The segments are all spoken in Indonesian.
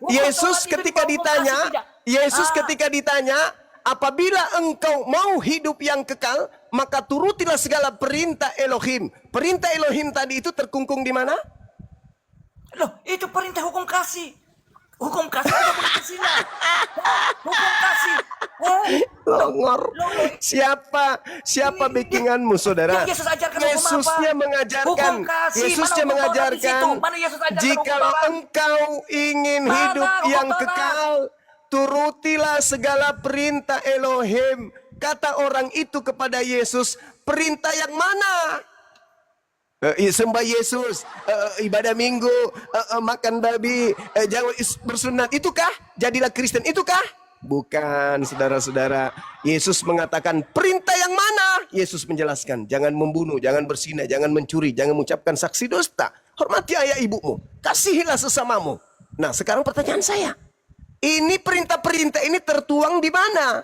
Yesus ketika ditanya, apabila engkau mau hidup yang kekal, maka turutilah segala perintah Elohim. Perintah Elohim tadi itu terkungkung di mana? Loh, itu perintah hukum kasih. Hukum kasih tidak boleh berzina. Hukum kasih. Longor. Siapa backinganmu, saudara? Yesus ajarkan Yesusnya hukum apa? mengajarkan. Hukum kasih. Yesusnya Mana hukum Taurat di mengajarkan. situ? Mana Yesus ajarkan Jikalau hukum Taurat? engkau ingin Mana hidup hukum yang Taurat? kekal, turutilah segala perintah Elohim. Kata orang itu kepada Yesus, perintah yang mana? Sembah Yesus, ibadah minggu, makan babi, jangan bersunat, itukah? Jadilah Kristen, itukah? Bukan, saudara-saudara. Yesus mengatakan perintah yang mana? Yesus menjelaskan, jangan membunuh, jangan berzina, jangan mencuri, jangan mengucapkan saksi dusta, hormati ayah ibumu, kasihilah sesamamu. Nah, sekarang pertanyaan saya, ini perintah-perintah ini tertuang di mana?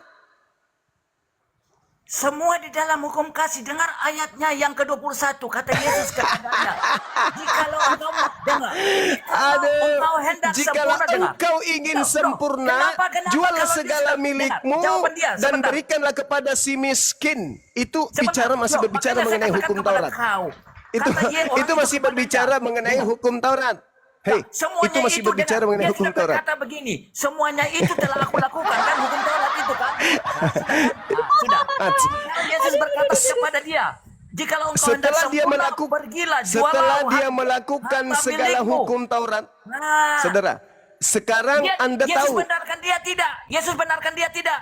Semua di dalam hukum kasih. Dengar ayatnya yang ke-21. Kata Yesus kepadanya, jikalau engkau dengar, engkau hendak jikalau sempurna, engkau ingin sempurna, jualah segala milikmu dan berikanlah kepada si miskin. Itu masih berbicara mengenai hukum Taurat. Itu masih berbicara mengenai hukum Taurat. Hei, itu masih berbicara mengenai hukum Taurat. Kata begini, semuanya itu telah aku lakukan, kan hukum Taurat itu kan? Sudah. Yesus berkata kepada dia, jikalau engkau hendak sempurna, pergilah, jualah setelah dia melakukan segala hukum Taurat, saudara, sekarang Anda Yesus tahu. benarkan dia tidak? Yesus benarkan dia tidak?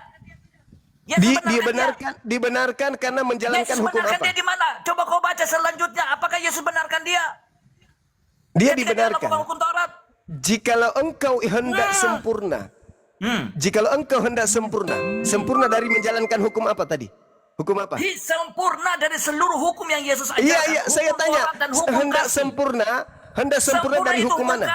Dibenarkan karena menjalankan Yesus hukum benarkan apa? dia di mana? Coba kau baca selanjutnya. Apakah Yesus benarkan dia? Dia Ketika dibenarkan. dia hukum Taurat. Jikalau engkau hendak sempurna, jikalau engkau hendak sempurna dari menjalankan hukum apa tadi? Hukum apa? Sempurna dari seluruh hukum yang Yesus ajarkan. Iya, saya tanya, hendak sempurna dari hukum mana?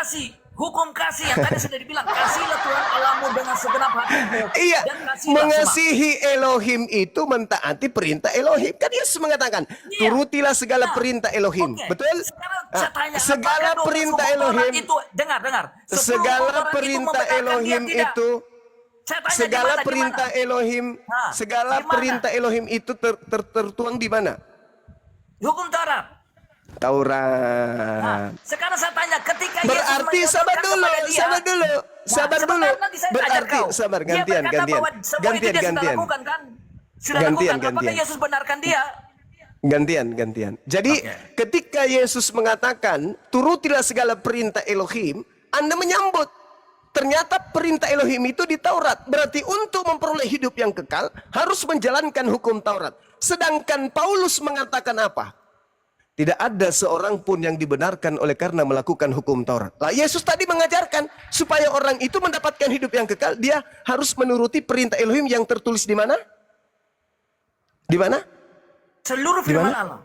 Hukum kasih yang tadi sudah dibilang, kasihlah Tuhan Allahmu dengan segenap hatimu. Iya, dan kasihlah mengasihi Elohim itu mentaati perintah Elohim. Kan Yesus mengatakan, turutilah segala perintah Elohim. Betul? Sekarang saya tanya, segala perintah Elohim itu, dengar. Segala perintah Elohim itu, segala perintah Elohim, segala perintah Elohim itu tertuang di mana? Hukum Taurat. Taurat. Sekarang saya tanya, ketika berarti Yesus sabar dulu. Berarti sabar, gantian. Apakah Yesus benarkan dia? Gantian. Jadi ketika Yesus mengatakan turutilah segala perintah Elohim, Anda menyambut. Ternyata perintah Elohim itu di Taurat. Berarti untuk memperoleh hidup yang kekal harus menjalankan hukum Taurat. Sedangkan Paulus mengatakan apa? Tidak ada seorang pun yang dibenarkan oleh karena melakukan hukum Taurat. Lah Yesus tadi mengajarkan supaya orang itu mendapatkan hidup yang kekal, dia harus menuruti perintah Elohim yang tertulis di mana? Di mana? Seluruh firman Allah.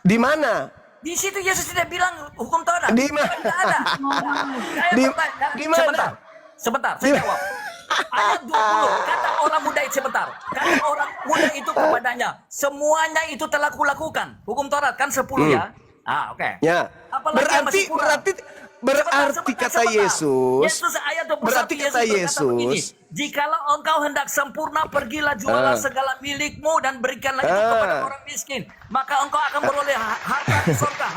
Di mana? Di situ Yesus tidak bilang hukum Taurat. Di mana? Tidak ada. Di mana? Sebentar, saya jawab. Ayat 20, kata orang muda itu sebentar. Kata orang muda itu kepadanya, semuanya itu telah kulakukan. Hukum Taurat kan 10 ya? Oke. Ya. Berarti kata Yesus. Ayat 21, berarti kata Yesus. Jikalau engkau hendak sempurna, pergilah jualah segala milikmu dan berikanlah itu kepada orang miskin. Maka engkau akan beroleh harta di surga.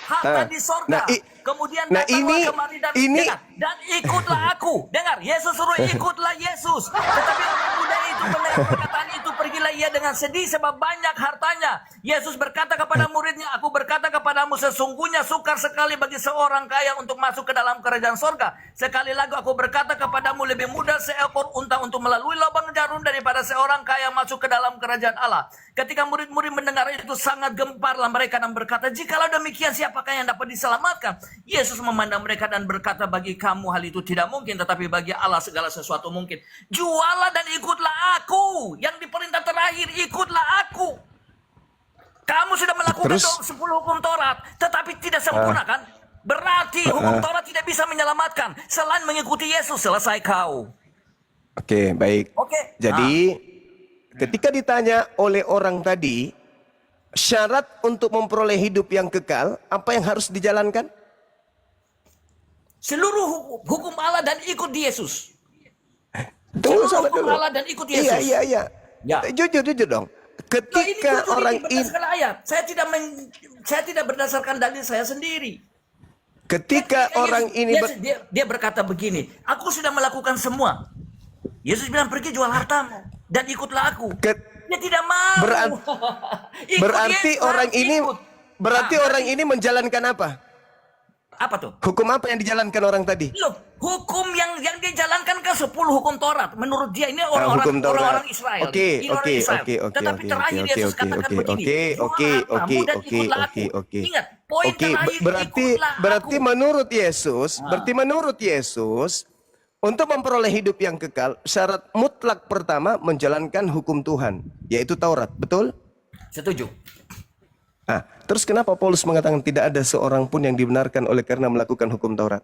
Harta di surga. Kemudian datanglah kemari dan ikutlah aku. Dengar, Yesus suruh ikutlah Yesus. Tetapi orang muda itu mendengar perkataan itu, pergilah ia dengan sedih sebab banyak hartanya. Yesus berkata kepada muridnya, aku berkata kepadamu, sesungguhnya sukar sekali bagi seorang kaya untuk masuk ke dalam kerajaan surga. Sekali lagi aku berkata kepadamu, lebih mudah seekor unta untuk melalui lubang jarum daripada seorang kaya masuk ke dalam kerajaan Allah. Ketika murid-murid mendengar itu sangat gemparlah mereka dan berkata, jikalau demikian siapakah yang dapat diselamatkan? Yesus memandang mereka dan berkata, bagi kamu hal itu tidak mungkin, tetapi bagi Allah segala sesuatu mungkin. Jualah dan ikutlah aku. Yang diperintah terakhir, ikutlah aku. Kamu sudah melakukan 10 hukum Taurat, tetapi tidak sempurna kan? Berarti hukum Taurat tidak bisa menyelamatkan. Selain mengikuti Yesus, selesai kau. Oke, baik. Jadi ketika ditanya oleh orang tadi, syarat untuk memperoleh hidup yang kekal, apa yang harus dijalankan? seluruh hukum Allah dan ikut Yesus. Tunggu Seluruh salah hukum dulu. Allah dan ikut Yesus. Iya. Ya. Jujur dong. Loh, ini Ketika jujur orang ini berdasarkan ayat. Saya tidak berdasarkan dalil saya sendiri. ketika Ketika orang Yesus- ini dia berkata begini, aku sudah melakukan semua. Yesus bilang pergi jual hartamu dan ikutlah aku. Dia tidak mau. Ikut berarti Yesus, orang harus ini ikut. berarti Nah, orang ini menjalankan apa? apa tuh? Hukum apa yang dijalankan orang tadi? Loh, hukum yang dijalankan kan 10 hukum Taurat. Menurut dia ini hukum orang-orang Taurat. orang Israel. Oke. Tetapi terakhir Yesus katakan begini. Oke. Ingat, poin terakhir Berarti aku. menurut Yesus untuk memperoleh hidup yang kekal, syarat mutlak pertama menjalankan hukum Tuhan, yaitu Taurat, betul? Setuju. Nah, terus kenapa Paulus mengatakan tidak ada seorang pun yang dibenarkan oleh karena melakukan hukum Taurat?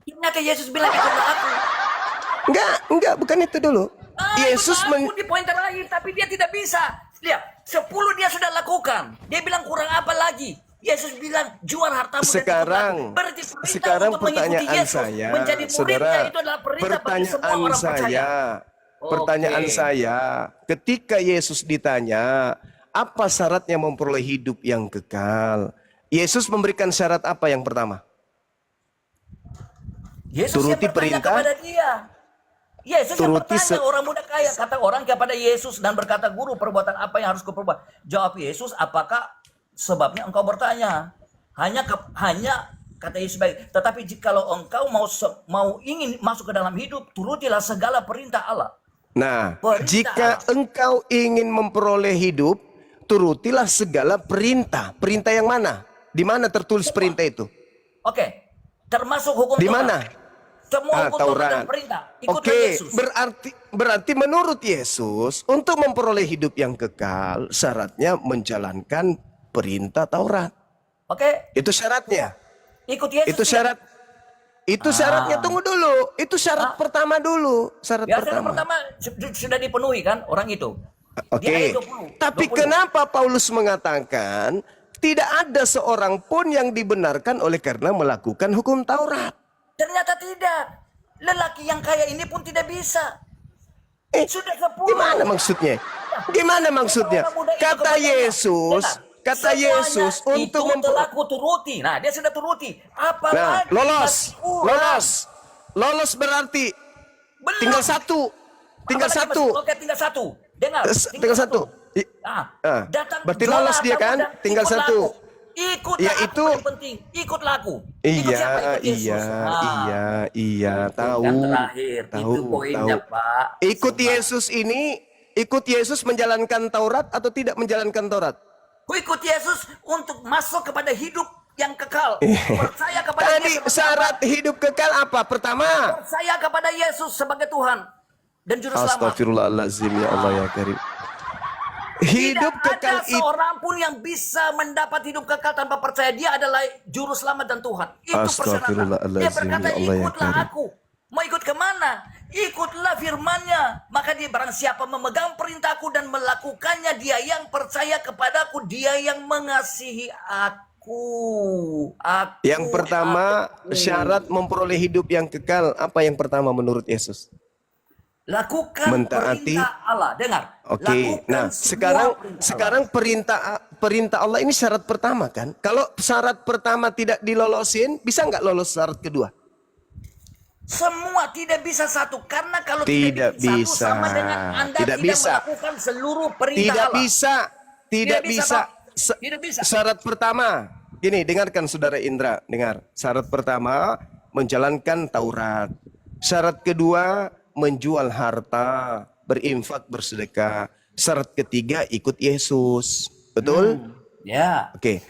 Ingat Yesus bilang ikutlah aku. Enggak, bukan itu dulu. Yesus Ikutlah aku di poin terakhir, tapi dia tidak bisa. Lihat, 10 dia sudah lakukan. Dia bilang kurang apa lagi? Yesus bilang jual hartamu sekarang dan ikutlah. Berarti sekarang untuk mengikuti pertanyaan Yesus, saya, menjadi muridnya saudara, itu adalah perintah bagi semua orang percaya. pertanyaan Oke. saya, ketika Yesus ditanya, apa syaratnya memperoleh hidup yang kekal? Yesus memberikan syarat apa yang pertama? Yesus yang Turuti bertanya perintah. kepada dia. Yesus yang Turuti bertanya orang muda kaya. Kata orang kepada Yesus dan berkata, guru perbuatan apa yang harus kuperbuat? Jawab Yesus, apakah sebabnya engkau bertanya? Hanya kata Yesus baik. Tetapi jikalau engkau mau ingin masuk ke dalam hidup, turutilah segala perintah Allah. Nah, Perintah jika Allah. engkau ingin memperoleh hidup, turutilah segala perintah. Perintah yang mana? Di mana tertulis perintah itu? Oke, termasuk hukum Di Taurat. mana? Semua hukum Taurat dan Taurat. perintah. Ikutlah Oke, Yesus. berarti menurut Yesus untuk memperoleh hidup yang kekal, syaratnya menjalankan perintah Taurat. Oke, Itu syaratnya. ikut Yesus. Itu syarat. Itu syaratnya. Tunggu dulu. Itu syarat pertama dulu. Syarat Biasanya pertama. pertama sudah dipenuhi kan orang itu. Di Oke. ayat 20, Tapi 20. kenapa Paulus mengatakan tidak ada seorang pun yang dibenarkan oleh karena melakukan hukum Taurat? Ternyata tidak. Lelaki yang kaya ini pun tidak bisa. Sudah 10. Gimana maksudnya? Gimana maksudnya? Orang muda itu Kata kepadanya. Yesus, Dengar, kata semuanya Yesus untuk itu telah kuturuti. Nah, dia sudah turuti. Apalagi lolos, bagi kurang. lolos berarti Belum. tinggal satu, Apalagi Oke, tinggal satu. Dengar, tinggal satu. Datang Berarti jual lolos dia hartamu kan? dan Tinggal ikutlah satu. aku. Ikutlah Ya, aku itu- paling penting. Ikutlah aku. Ikut siapa? Ikut Yesus. Iya, tahu. Yang terakhir, itu poinnya, Pak. Ikut Yesus menjalankan Taurat atau tidak menjalankan Taurat? Ikut Yesus untuk masuk kepada hidup yang kekal. Percaya kepada Tadi Yesus. syarat hidup kekal apa? Pertama, Percaya kepada Yesus sebagai Tuhan dan juru selamat. Astagfirullahaladzim, ya Allah ya Karim. Hidup Tidak kekal ada itu. seorang pun yang bisa mendapat hidup kekal tanpa percaya dia adalah juru selamat dan Tuhan. Itu persyaratan. Astagfirullahaladzim, Dia berkata, ya Allah ya ikutlah Karim. aku. Mau ikut kemana? Ikutlah firman-Nya. Maka dia barang siapa memegang perintahku dan melakukannya, dia yang percaya kepadaku, dia yang mengasihi aku. Yang pertama, syarat memperoleh hidup yang kekal. Apa yang pertama menurut Yesus? Lakukan Mentaati. perintah Allah. Dengar. Oke, Lakukan nah semua perintah sekarang perintah Allah ini syarat pertama kan? Kalau syarat pertama tidak dilolosin, bisa nggak lolos syarat kedua? Semua tidak bisa satu karena kalau Tidak tidak bisa bisa. satu sama dengan Anda Tidak bisa. melakukan seluruh perintah Tidak Allah. bisa, tidak bisa. Pak. Tidak bisa. Syarat pertama, gini, dengarkan Saudara Indra, dengar. Syarat pertama menjalankan Taurat. Syarat kedua menjual harta, berinfak, bersedekah. Syarat ketiga ikut Yesus. Betul? Ya. Oke.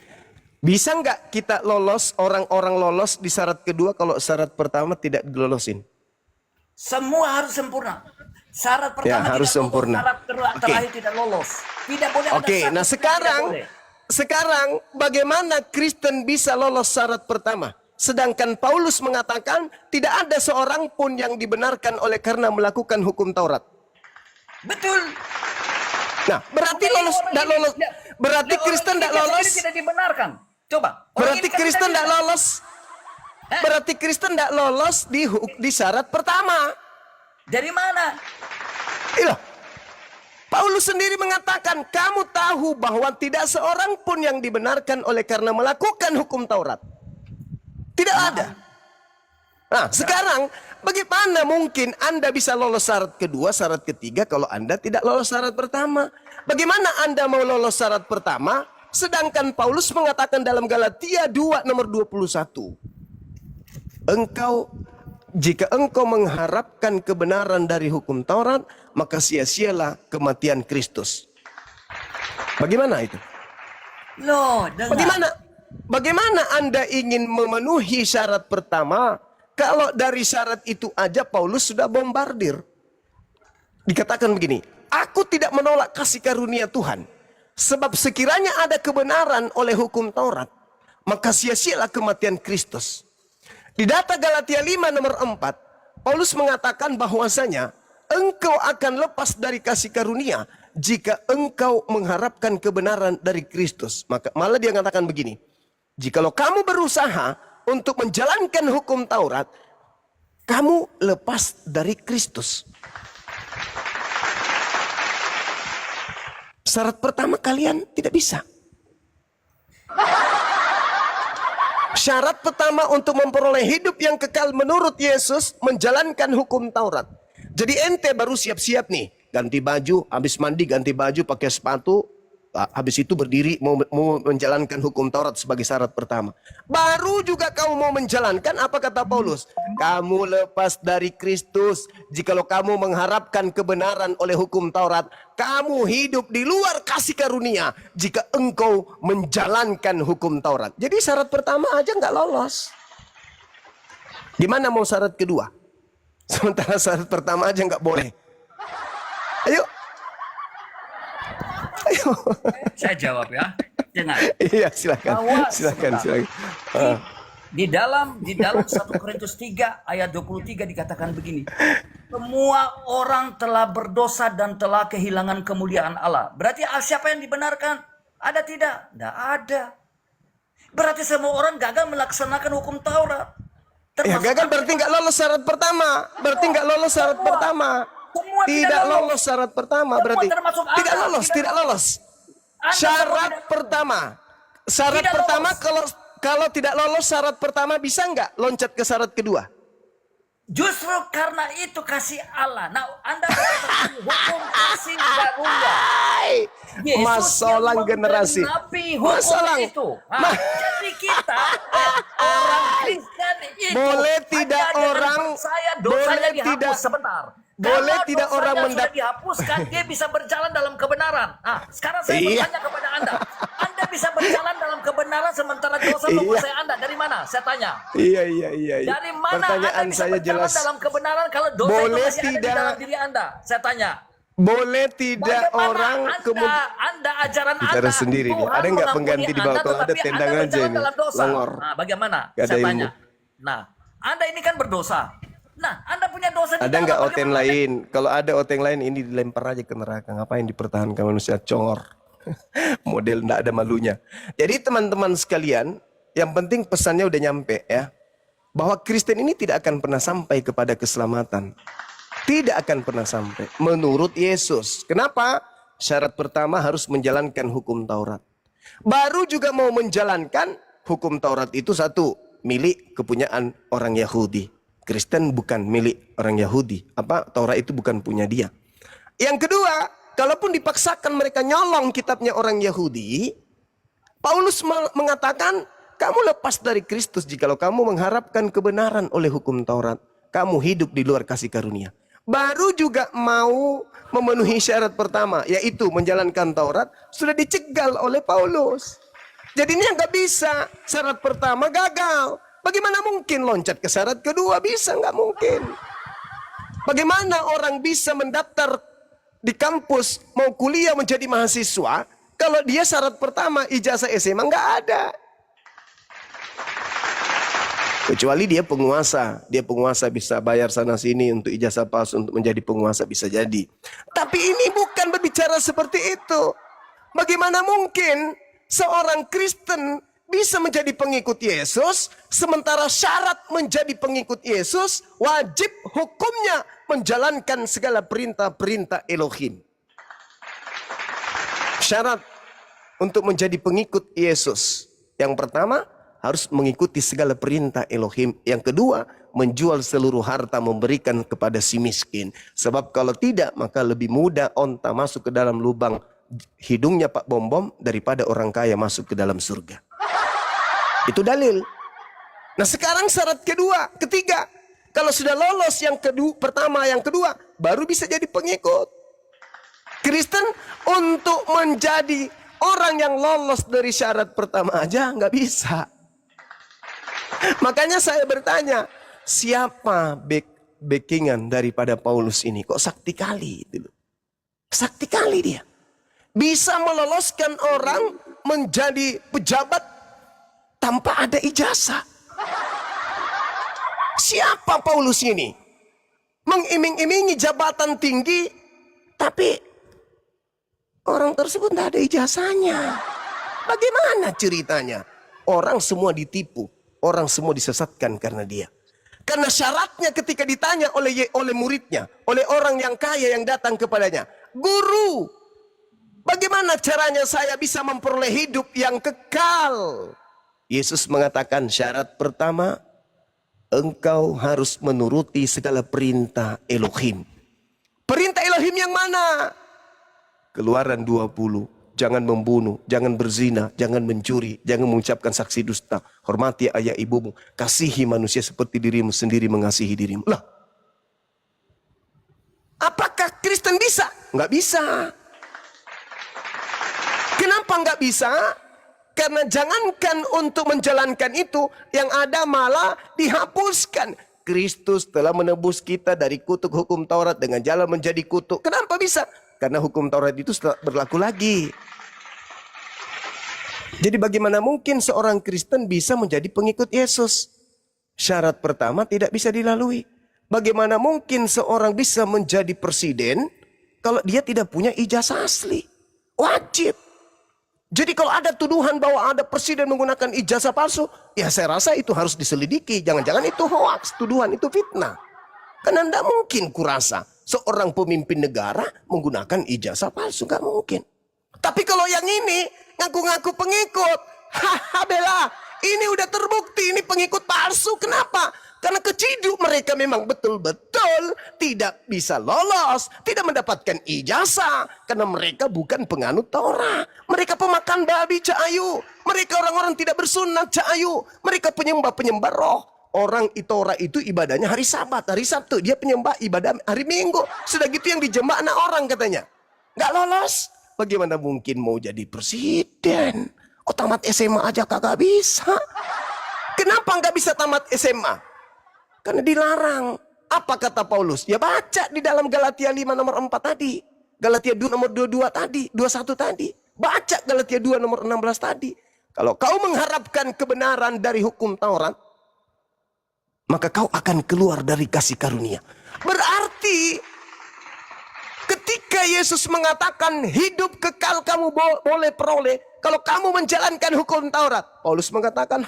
Bisa nggak kita lolos, orang-orang lolos di syarat kedua kalau syarat pertama tidak dilolosin? Semua harus sempurna. Syarat pertama Ya, tidak harus lolos, sempurna. syarat terakhir tidak lolos. Tidak boleh ada Oke, satu nah yang sekarang tidak boleh. sekarang bagaimana Kristen bisa lolos syarat pertama? Sedangkan Paulus mengatakan tidak ada seorang pun yang dibenarkan oleh karena melakukan hukum Taurat. Betul. Nah, berarti Makanya lolos, orang tidak ini- lolos. Berarti orang Kristen ini tidak kan lolos. sendiri tidak dibenarkan. Coba. Orang Berarti ini kan Kristen tidak tidak lolos. Berarti Kristen tidak lolos di syarat pertama. Dari mana? Iya. Paulus sendiri mengatakan, kamu tahu bahwa tidak seorang pun yang dibenarkan oleh karena melakukan hukum Taurat. Tidak ada. Nah, sekarang bagaimana mungkin Anda bisa lolos syarat kedua, syarat ketiga kalau Anda tidak lolos syarat pertama? Bagaimana Anda mau lolos syarat pertama, sedangkan Paulus mengatakan dalam Galatia 2 nomor 21. Jika engkau mengharapkan kebenaran dari hukum Taurat, maka sia-sialah kematian Kristus. Bagaimana itu? Loh, dengar. Bagaimana Anda ingin memenuhi syarat pertama, kalau dari syarat itu aja Paulus sudah bombardir? Dikatakan begini, aku tidak menolak kasih karunia Tuhan, sebab sekiranya ada kebenaran oleh hukum Taurat, maka sia-sialah kematian Kristus. Di data Galatia 5 nomor 4, Paulus mengatakan bahwasanya engkau akan lepas dari kasih karunia jika engkau mengharapkan kebenaran dari Kristus. Maka malah dia mengatakan begini, jikalau kamu berusaha untuk menjalankan hukum Taurat, kamu lepas dari Kristus. Syarat pertama kalian tidak bisa. Syarat pertama untuk memperoleh hidup yang kekal menurut Yesus, menjalankan hukum Taurat. Jadi ente baru siap-siap nih, ganti baju, habis mandi ganti baju, pakai sepatu, habis itu berdiri mau menjalankan hukum Taurat sebagai syarat pertama. Baru juga kamu mau menjalankan, apa kata Paulus? Kamu lepas dari Kristus. Jikalau kamu mengharapkan kebenaran oleh hukum Taurat, kamu hidup di luar kasih karunia jika engkau menjalankan hukum Taurat. Jadi syarat pertama aja nggak lolos. Gimana mau syarat kedua? Sementara syarat pertama aja nggak boleh. Ayo. Ayo. Saya jawab ya. Dengar. Iya, silakan. Silakan. Di dalam 1 Korintus 3 ayat 23 dikatakan begini. Semua orang telah berdosa dan telah kehilangan kemuliaan Allah. Berarti siapa yang dibenarkan? Ada tidak? Tidak ada. Berarti semua orang gagal melaksanakan hukum Taurat. Ya, gagal berarti nggak lolos syarat pertama. Berarti nggak lolos syarat pertama. Tidak lolos syarat pertama berarti. Tidak lolos. Syarat pertama. Syarat pertama kalau tidak lolos syarat pertama bisa nggak loncat ke syarat kedua? Justru karena itu kasih Allah. Nah, Anda berkata hukum kasih karunia. Masalah generasi. Masalah itu. Nah, jadi kita orang Kristen itu boleh tidak orang saya dosanya dihapus sebentar. Boleh tidak orang sudah dihapuskan, dia bisa berjalan dalam kebenaran. Nah, sekarang saya bertanya kepada Anda. Anda bisa berjalan dalam kebenaran sementara dosa menguasai Anda. Dari mana? Saya tanya. Iya. Dari mana pertanyaan Anda bisa saya berjalan jelas. dalam kebenaran kalau dosa boleh itu masih tidak, ada di dalam diri Anda? Saya tanya. Boleh tidak bagaimana orang Anda ajaran bicara Anda sendiri nih. Ada nggak pengganti di bawah? Kalau ada tendang aja nih. Langor. Nah, bagaimana? Gak Saya ada tanya. Nah, Anda ini kan berdosa. Nah, Anda punya dosa di ada nggak oteng lain? Kalau ada oteng lain ini dilempar aja ke neraka. Ngapain dipertahankan manusia congor? Model nggak ada malunya. Jadi teman-teman sekalian, yang penting pesannya udah nyampe ya. Bahwa Kristen ini tidak akan pernah sampai kepada keselamatan. Tidak akan pernah sampai. Menurut Yesus. Kenapa? Syarat pertama harus menjalankan hukum Taurat. Baru juga mau menjalankan hukum Taurat itu satu. Milik kepunyaan orang Yahudi. Kristen bukan milik orang Yahudi. Taurat itu bukan punya dia. Yang kedua, kalaupun dipaksakan mereka nyolong kitabnya orang Yahudi, Paulus mengatakan, kamu lepas dari Kristus jikalau kamu mengharapkan kebenaran oleh hukum Taurat. Kamu hidup di luar kasih karunia. Baru juga mau memenuhi syarat pertama, yaitu menjalankan Taurat, sudah dicegal oleh Paulus. Jadinya nggak bisa. Syarat pertama gagal. Bagaimana mungkin loncat ke syarat kedua? Bisa, nggak mungkin. Bagaimana orang bisa mendaftar di kampus mau kuliah menjadi mahasiswa kalau dia syarat pertama ijazah SMA nggak ada? Kecuali dia penguasa bisa bayar sana sini untuk ijazah palsu untuk menjadi penguasa bisa jadi. Tapi ini bukan berbicara seperti itu. Bagaimana mungkin seorang Kristen bisa menjadi pengikut Yesus, sementara syarat menjadi pengikut Yesus, wajib hukumnya menjalankan segala perintah-perintah Elohim. Syarat untuk menjadi pengikut Yesus, yang pertama harus mengikuti segala perintah Elohim. Yang kedua, menjual seluruh harta memberikan kepada si miskin. Sebab kalau tidak, maka lebih mudah onta masuk ke dalam lubang hidungnya Pak Bom-Bom daripada orang kaya masuk ke dalam surga. Itu dalil. Nah sekarang syarat ketiga. Kalau sudah lolos yang pertama, yang kedua, baru bisa jadi pengikut. Kristen untuk menjadi orang yang lolos dari syarat pertama aja nggak bisa. Makanya saya bertanya, siapa backingan daripada Paulus ini? Kok sakti kali itu loh. Sakti kali dia. Bisa meloloskan orang menjadi pejabat tanpa ada ijazah. Siapa Paulus ini? Mengiming-imingi jabatan tinggi, tapi orang tersebut tidak ada ijazahnya. Bagaimana ceritanya? Orang semua ditipu, orang semua disesatkan karena dia. Karena syaratnya ketika ditanya oleh muridnya, oleh orang yang kaya yang datang kepadanya, "Guru, bagaimana caranya saya bisa memperoleh hidup yang kekal?" Yesus mengatakan syarat pertama, engkau harus menuruti segala perintah Elohim. Perintah Elohim yang mana? Keluaran 20, jangan membunuh, jangan berzina, jangan mencuri, jangan mengucapkan saksi dusta, hormati ayah ibumu, kasihi manusia seperti dirimu sendiri mengasihi dirimu. Lah, apakah Kristen bisa? Nggak bisa. Kenapa nggak bisa? Karena jangankan untuk menjalankan itu, yang ada malah dihapuskan. Kristus telah menebus kita dari kutuk hukum Taurat dengan jalan menjadi kutuk. Kenapa bisa? Karena hukum Taurat itu setelah berlaku lagi. Jadi bagaimana mungkin seorang Kristen bisa menjadi pengikut Yesus? Syarat pertama tidak bisa dilalui. Bagaimana mungkin seorang bisa menjadi presiden kalau dia tidak punya ijazah asli? Wajib. Jadi kalau ada tuduhan bahwa ada presiden menggunakan ijazah palsu, ya saya rasa itu harus diselidiki. Jangan-jangan itu hoax, tuduhan itu fitnah. Karena tidak mungkin kurasa seorang pemimpin negara menggunakan ijazah palsu, nggak mungkin. Tapi kalau yang ini ngaku-ngaku pengikut, haha bela, ini udah terbukti ini pengikut palsu. Kenapa? Karena keciduk mereka memang betul-betul tidak bisa lolos, tidak mendapatkan ijazah. Karena mereka bukan penganut Taurat. Mereka pemakan babi cahayu. Mereka orang-orang tidak bersunat cahayu. Mereka penyembah-penyembah roh. Orang Taurat itu ibadahnya hari Sabat, hari Sabtu. Dia penyembah ibadah hari Minggu. Sudah gitu yang dijembah anak orang katanya. Nggak lolos. Bagaimana mungkin mau jadi presiden? Oh tamat SMA aja kagak bisa. Kenapa nggak bisa tamat SMA? Karena dilarang. Apa kata Paulus? Ya baca di dalam Galatia 5 nomor 4 tadi. Galatia 2 nomor 22 tadi. 21 tadi. Baca Galatia 2 nomor 16 tadi. Kalau kau mengharapkan kebenaran dari hukum Taurat, maka kau akan keluar dari kasih karunia. Berarti ketika Yesus mengatakan hidup kekal kamu boleh peroleh kalau kamu menjalankan hukum Taurat, Paulus mengatakan,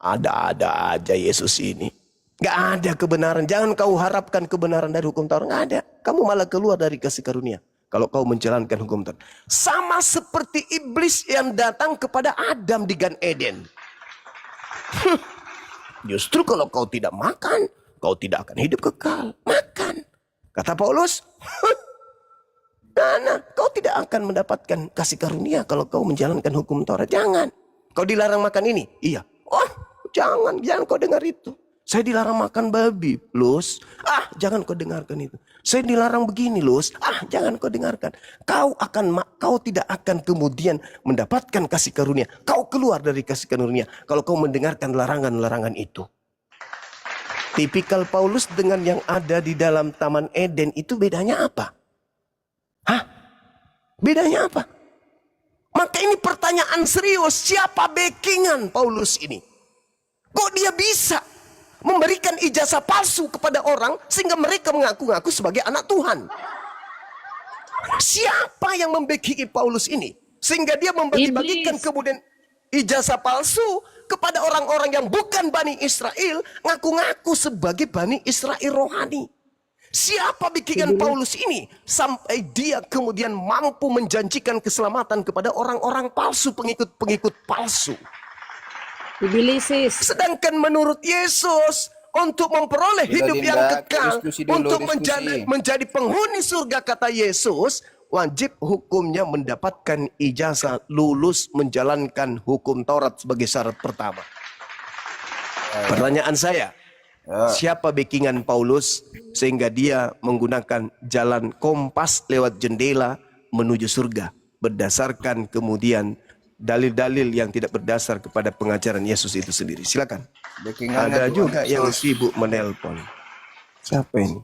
ada-ada aja Yesus ini. Gak ada kebenaran. Jangan kau harapkan kebenaran dari hukum Taurat. Gak ada. Kamu malah keluar dari kasih karunia kalau kau menjalankan hukum Taurat. Sama seperti iblis yang datang kepada Adam di Gan Eden. Justru kalau kau tidak makan, kau tidak akan hidup kekal. Makan. Kata Paulus, nah, kau tidak akan mendapatkan kasih karunia kalau kau menjalankan hukum Taurat. Jangan. Kau dilarang makan ini? Iya. Oh, jangan kau dengar itu. Saya dilarang makan babi, Lus. Jangan kau dengarkan itu. Saya dilarang begini, Lus. Jangan kau dengarkan. Kau tidak akan kemudian mendapatkan kasih karunia. Kau keluar dari kasih karunia kalau kau mendengarkan larangan-larangan itu. Tipikal Paulus dengan yang ada di dalam Taman Eden itu bedanya apa? Bedanya apa? Maka ini pertanyaan serius. Siapa backingan Paulus ini? Kok dia bisa memberikan ijazah palsu kepada orang sehingga mereka mengaku-ngaku sebagai anak Tuhan? Siapa yang membackingi Paulus ini? Sehingga dia membagi-bagikan kemudian ijazah palsu kepada orang-orang yang bukan Bani Israel, ngaku-ngaku sebagai Bani Israel rohani. Siapa bikinan Paulus ini sampai dia kemudian mampu menjanjikan keselamatan kepada orang-orang palsu, pengikut-pengikut palsu. Sedangkan menurut Yesus, untuk memperoleh hidup yang kekal, untuk menjadi penghuni surga, kata Yesus, wajib hukumnya mendapatkan ijazah lulus menjalankan hukum Taurat sebagai syarat pertama. Pertanyaan saya, siapa backingan Paulus sehingga dia menggunakan jalan kompas lewat jendela menuju surga berdasarkan kemudian dalil-dalil yang tidak berdasar kepada pengajaran Yesus itu sendiri? Silakan. Ada juga yang sibuk menelpon. Siapa ini?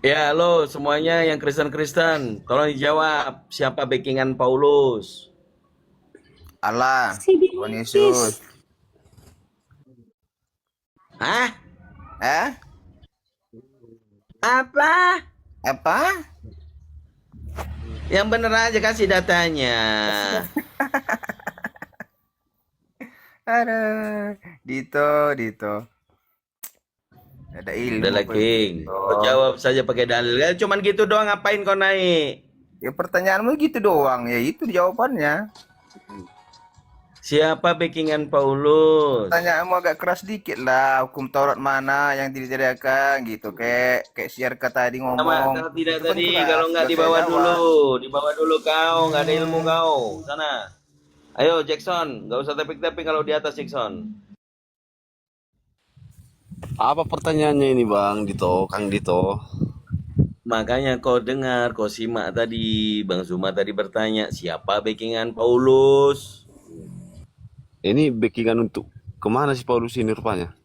Ya, halo semuanya yang Kristen-Kristen, tolong dijawab, siapa backingan Paulus? Allah, Tuhan Yesus. Hah? Apa? Yang bener aja kasih datanya. Aduh, Dito. Ada ilmu. Udah lah, King. Kau jawab saja pakai dalil. Ya, cuman gitu doang, ngapain kau naik? Ya pertanyaanmu gitu doang, ya itu jawabannya. Siapa backingan Paulus? Pertanyaanmu agak keras dikit lah. Hukum Taurat mana yang disediakan gitu, kayak Siarka tadi ngomong. Kalau tidak Itu kan tadi, keras, kalau nggak nggak dibawa saya jawab. dulu kau, nggak ada ilmu kau. Sana. Ayo Jackson, nggak usah tapik-tapik kalau di atas Jackson. Apa pertanyaannya ini Bang Dito, Kang Dito? Makanya kau dengar, kau simak tadi, Bang Zuma tadi bertanya, siapa backingan Paulus? Ini backingan untuk kemana sih Paulus ini rupanya?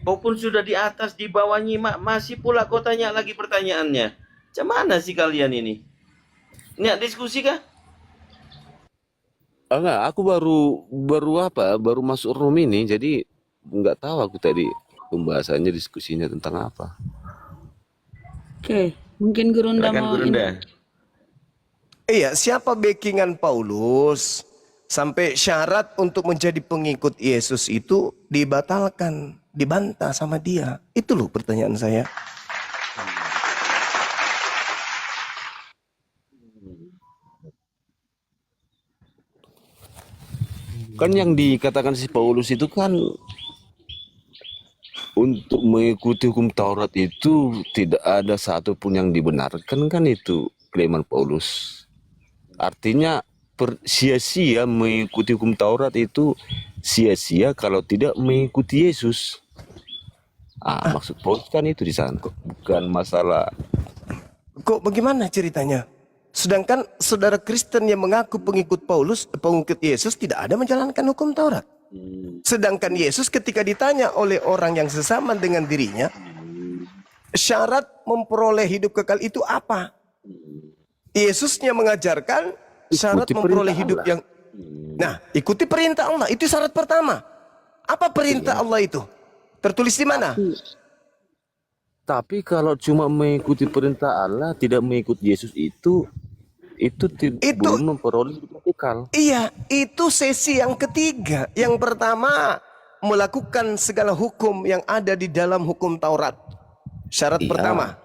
Kau pun sudah di atas, di bawah nyimak, masih pula kau tanya lagi pertanyaannya. Macam mana sih kalian ini? Ini diskusi kah? Enggak, aku baru masuk room ini, jadi nggak tahu aku tadi pembahasannya, diskusinya tentang apa. Oke, mungkin Gurunda Silakan mau Gurunda. Iya, siapa backingan Paulus sampai syarat untuk menjadi pengikut Yesus itu dibatalkan, dibantah sama dia? Itu loh pertanyaan saya. Kan yang dikatakan si Paulus itu kan untuk mengikuti hukum Taurat itu tidak ada satupun yang dibenarkan, kan itu klaiman Paulus. Artinya sia-sia mengikuti hukum Taurat itu sia-sia kalau tidak mengikuti Yesus. Maksud Paulus kan itu di sana, bukan masalah. Kok bagaimana ceritanya? Sedangkan saudara Kristen yang mengaku pengikut pengikut Yesus tidak ada menjalankan hukum Taurat. Sedangkan Yesus ketika ditanya oleh orang yang sesama dengan dirinya, syarat memperoleh hidup kekal itu apa? Yesusnya mengajarkan syarat Ikuti memperoleh perintah hidup Allah. yang... Nah, ikuti perintah Allah. Itu syarat pertama. Apa perintah Allah itu? Tertulis di mana? Tapi kalau cuma mengikuti perintah Allah, tidak mengikuti Yesus itu belum memperoleh hidup kekal. Iya, itu sesi yang ketiga. Yang pertama, melakukan segala hukum yang ada di dalam hukum Taurat. Syarat pertama.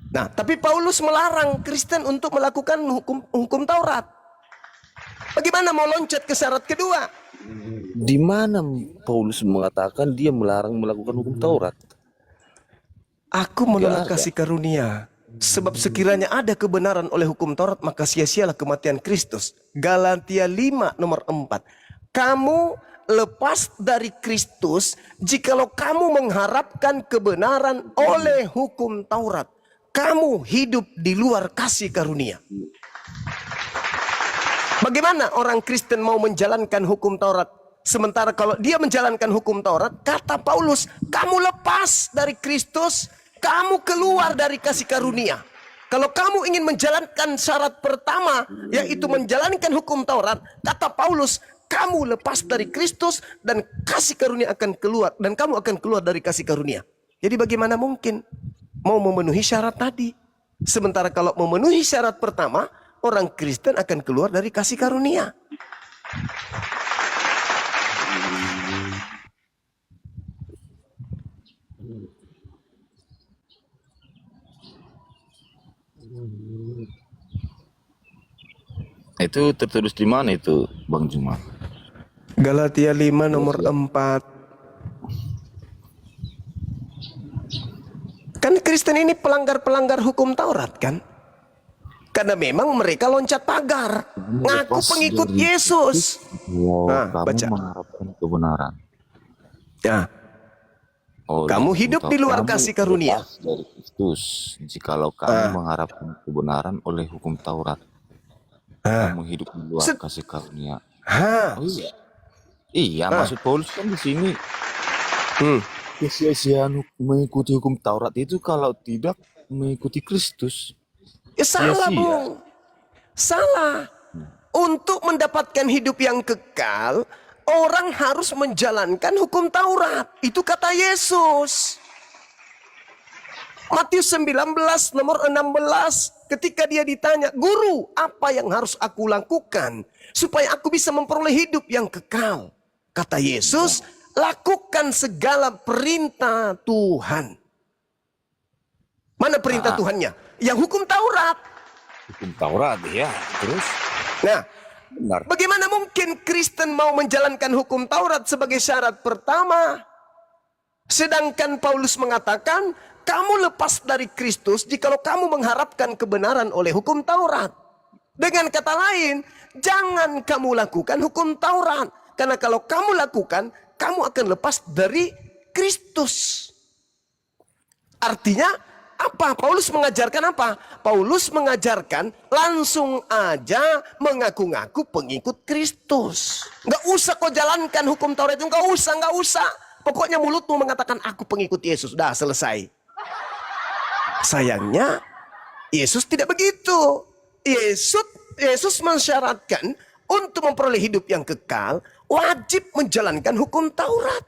Nah, tapi Paulus melarang Kristen untuk melakukan hukum Taurat. Bagaimana mau loncat ke syarat kedua? Di mana Paulus mengatakan dia melarang melakukan hukum Taurat? Aku menolak kasih karunia. Sebab sekiranya ada kebenaran oleh hukum Taurat, maka sia-sialah kematian Kristus. Galatia 5 nomor 4. Kamu lepas dari Kristus jikalau kamu mengharapkan kebenaran oleh hukum Taurat. Kamu hidup di luar kasih karunia. Bagaimana orang Kristen mau menjalankan hukum Taurat? Sementara kalau dia menjalankan hukum Taurat, kata Paulus, kamu lepas dari Kristus, kamu keluar dari kasih karunia. Kalau kamu ingin menjalankan syarat pertama, yaitu menjalankan hukum Taurat, kata Paulus, kamu lepas dari Kristus dan kasih karunia akan keluar. Dan kamu akan keluar dari kasih karunia. Jadi bagaimana mungkin mau memenuhi syarat tadi. Sementara kalau memenuhi syarat pertama, orang Kristen akan keluar dari kasih karunia. Itu tertulis di mana itu, Bang Juma? Galatia 5 nomor 4. Kan Kristen ini pelanggar-pelanggar hukum Taurat kan? Karena memang mereka loncat pagar, ngaku pengikut Yesus. Nah, Kamu baca. mengharapkan kebenaran. Ya, Oleh kamu hidup di luar kamu kasih karunia. lepas dari Kristus. Jikalau kamu mengharapkan kebenaran oleh hukum Taurat, kamu hidup di luar Set. kasih karunia. Hah. Oh iya. Iya, maksud Paulus kan di sini Hmm. kesia-siaan mengikuti hukum Taurat itu kalau tidak mengikuti Kristus. Ya salah, Sia-sia. Bung. Salah. Untuk mendapatkan hidup yang kekal, orang harus menjalankan hukum Taurat. Itu kata Yesus. Matius 19 nomor 16, ketika dia ditanya, "Guru, apa yang harus aku lakukan supaya aku bisa memperoleh hidup yang kekal?" Kata Yesus, "Lakukan segala perintah Tuhan." Mana perintah Tuhannya? Yang hukum Taurat. Hukum Taurat ya, terus Nah, benar. bagaimana mungkin Kristen mau menjalankan hukum Taurat sebagai syarat pertama? Sedangkan Paulus mengatakan, kamu lepas dari Kristus jikalau kamu mengharapkan kebenaran oleh hukum Taurat. Dengan kata lain, jangan kamu lakukan hukum Taurat. Karena kalau kamu lakukan, kamu akan lepas dari Kristus. Artinya, apa? Paulus mengajarkan apa? Paulus mengajarkan langsung aja mengaku-ngaku pengikut Kristus. Nggak usah kau jalankan hukum Taurat itu, nggak usah. Pokoknya mulutmu mengatakan aku pengikut Yesus, dah selesai. Sayangnya Yesus tidak begitu. Yesus mensyaratkan untuk memperoleh hidup yang kekal wajib menjalankan hukum Taurat.